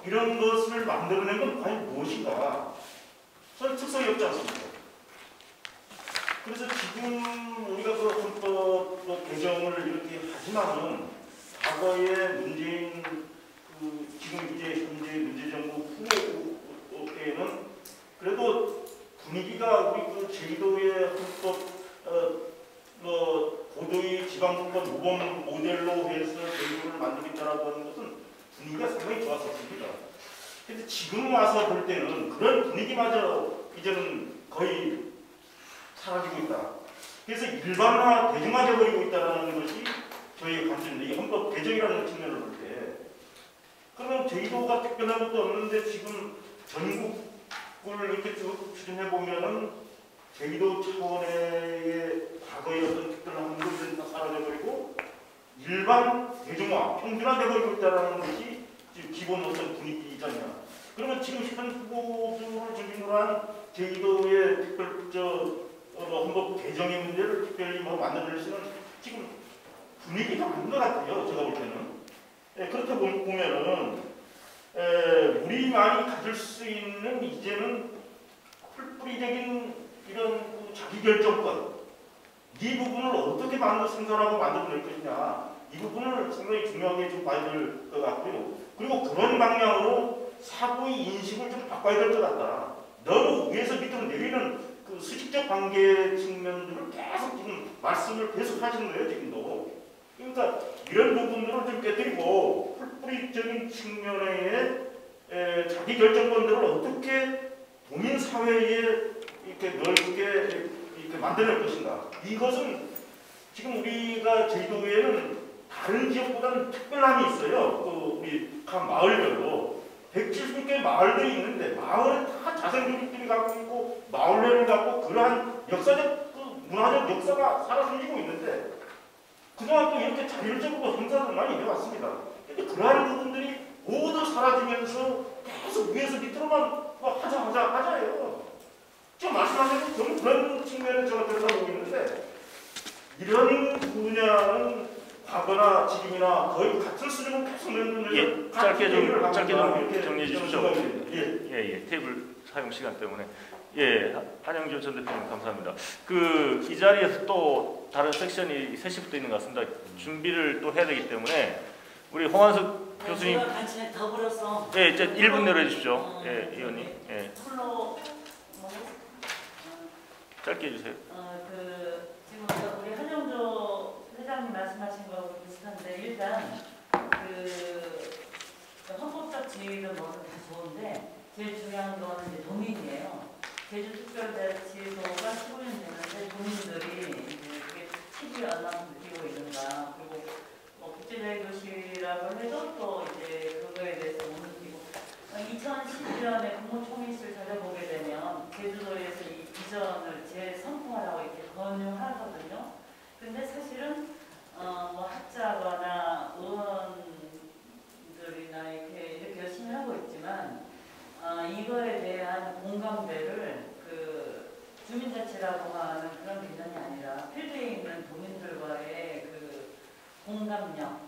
이런 것을 만들어낸 건 과연 무엇인가? 저는 특성이 없지 않습니까? 그래서 지금 우리가 그 헌법 개정을 이렇게 하지만은 과거의 문재인 지금 이제 현재 문재정부 후에는 그래도 분위기가 우리 그 제주도의 헌법 고도의 지방분권 모범 모델로 해서 제주도를 만들겠다라고 하는 것은 분위기가 상당히 좋았었습니다. 근데 지금 와서 볼 때는 그런 분위기마저 이제는 거의 사라지고 있다. 그래서 일반화, 대중화되어 버리고 있다는 것이 저희의 관점인데, 이 헌법 개정이라는 측면을 볼 때, 그러면 제주도가 특별한 것도 없는데 지금 전국을 이렇게 쭉 추진해 보면은 제주도 차원의 과거의 어떤 특별한 것들이 다 사라져 버리고 일반 대중화, 평준화되어 버리고 있다는 것이 지금 기본 어떤 분위기잖냐. 그러면 지금 현 후보들을 중심으로 한 제주도의 특별 헌법 개정의 문제를 특별히 만들어낼 수는 지금 분위기가 없는 것 같아요. 제가 볼 때는. 그렇다 보면은 우리만이 가질 수 있는 이제는 풀뿌리적인 이런 자기 결정권, 이 부분을 어떻게 생산하고 만들어낼 것이냐, 이 부분을 상당히 중요하게 좀 봐야 될 것 같고요. 그리고 그런 방향으로 사고의 인식을 좀 바꿔야 될 것 같다. 너무 위에서 밑으로 내리는 그 수직적 관계 측면들을 계속 지금 말씀을 계속 하시는 거예요, 지금도. 그러니까 이런 부분들을 좀 깨뜨리고 풀뿌리적인 측면의 자기 결정권들을 어떻게 도민 사회에 이렇게 넓게 이렇게 만들어낼 것인가. 이것은 지금 우리가 제주도에는 다 다른 지역보다는 특별함이 있어요. 그 우리 각 마을별로 170개 마을들이 있는데 마을은 다 자생조직들이 갖고 있고 마을회를 갖고 그러한 역사적 문화적 역사가 살아 숨지고 있는데 그동안 또 이렇게 자율적으로 행사를 많이 해왔습니다. 근데 그러한 부분들이 모두 사라지면서 계속 위에서 밑으로만 하자예요. 지금 말씀하신 좀 그런 측면을 제가 들여다보고 있는데 이런 분야는 과거나 지금이나 거의 같은 수준은 계속 예, 짧게 좀 정리해 주십시오. 예. 테이블 사용 시간 때문에. 예, 한영조 전 대표님 감사합니다. 이 자리에서 또 다른 섹션이 3시부터 있는 것 같습니다. 준비를 또 해야 되기 때문에 우리 홍한석 교수님. 제가 같이 더 불었어. 예, 이제 1분 내려주십시오. 예, 의원님. 예. 풀로 짧게 해주세요. 지금 우리 한영조 회장님 말씀하신 거하고 비슷한데 일단 헌법적 지위는 뭐든 다 좋은데 제일 중요한 거는 이제 도민이에요. 제주특별자치도가 15년 되는데 도민들이 이제 그게 책임이 얼마나 느끼고 있는가, 그리고 국제적인 도시라고 해도 또 이제 그거에 대해서 못 느끼고 2011년에 국무총리실 찾아보게 되면 제주도에서 이 비전을 재선포하라고 이렇게 권유하거든요. 근데 사실은 학자거나 의원들이나 이렇게 열심히 하고 있지만 이거에 대한 공감대를 주민자치라고 하는 그런 개념이 아니라 필드에 있는 도민들과의 공감력,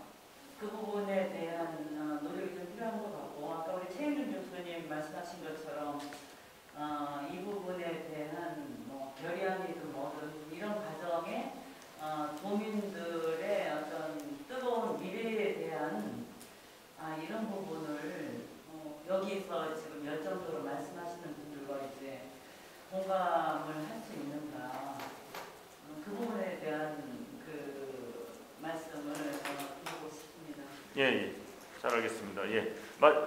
그 부분에 대한 노력이 좀 필요한 것 같고, 아까 우리 최영준 교수님 말씀하신 것처럼 이 부분에 대한 결의안이든 뭐든 이런 과정에 도민들의 어떤 뜨거운 미래에 대한 이런 부분을 여기서 지금 열정적으로 말씀하시는 분들과 이제 공감을 할 수 있는가, 그 부분에 대한 말씀을 드리고 싶습니다. 예, 잘 알겠습니다. 예,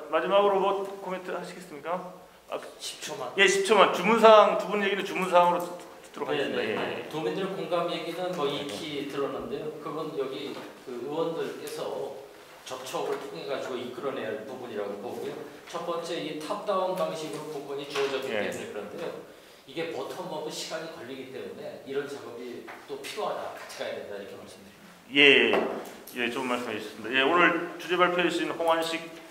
마지막으로 뭐 코멘트 하시겠습니까? 10초만. 예, 10초만. 주문사항 두 분 얘기는 주문사항으로 듣도록 하겠습니다. 네. 도민들 공감 얘기는 익히 들었는데요. 그건 여기 의원들께서 접촉을 통해 가지고 이끌어내야 할 부분이라고 보고요. 첫 번째 이 탑다운 방식으로 부분이 주어졌기 때문에 그런데요. 이게 버텀업은 시간이 걸리기 때문에 이런 작업이 또 필요하다. 같이 가야 된다 이렇게 말씀드립니다. 예, 좋은 말씀해 주셨습니다. 예, 오늘 주제 발표해 주신 홍한식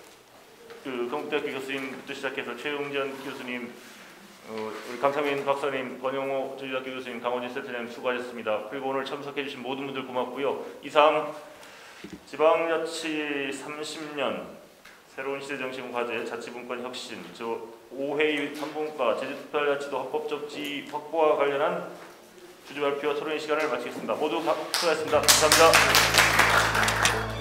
경북대학교 교수님부터 시작해서 최용전 교수님, 우리 강창민 박사님, 권영호 저희학교 교수님, 강원진 센터장님 수고하셨습니다. 그리고 오늘 참석해 주신 모든 분들 고맙고요. 이상 지방자치 30년 새로운 시대정신 과제 자치분권 혁신 5회의 3분과 제주특별자치도 헌법적 지위 확보와 관련한 주제 발표와 토론의 시간을 마치겠습니다. 모두 수고하셨습니다. 감사합니다.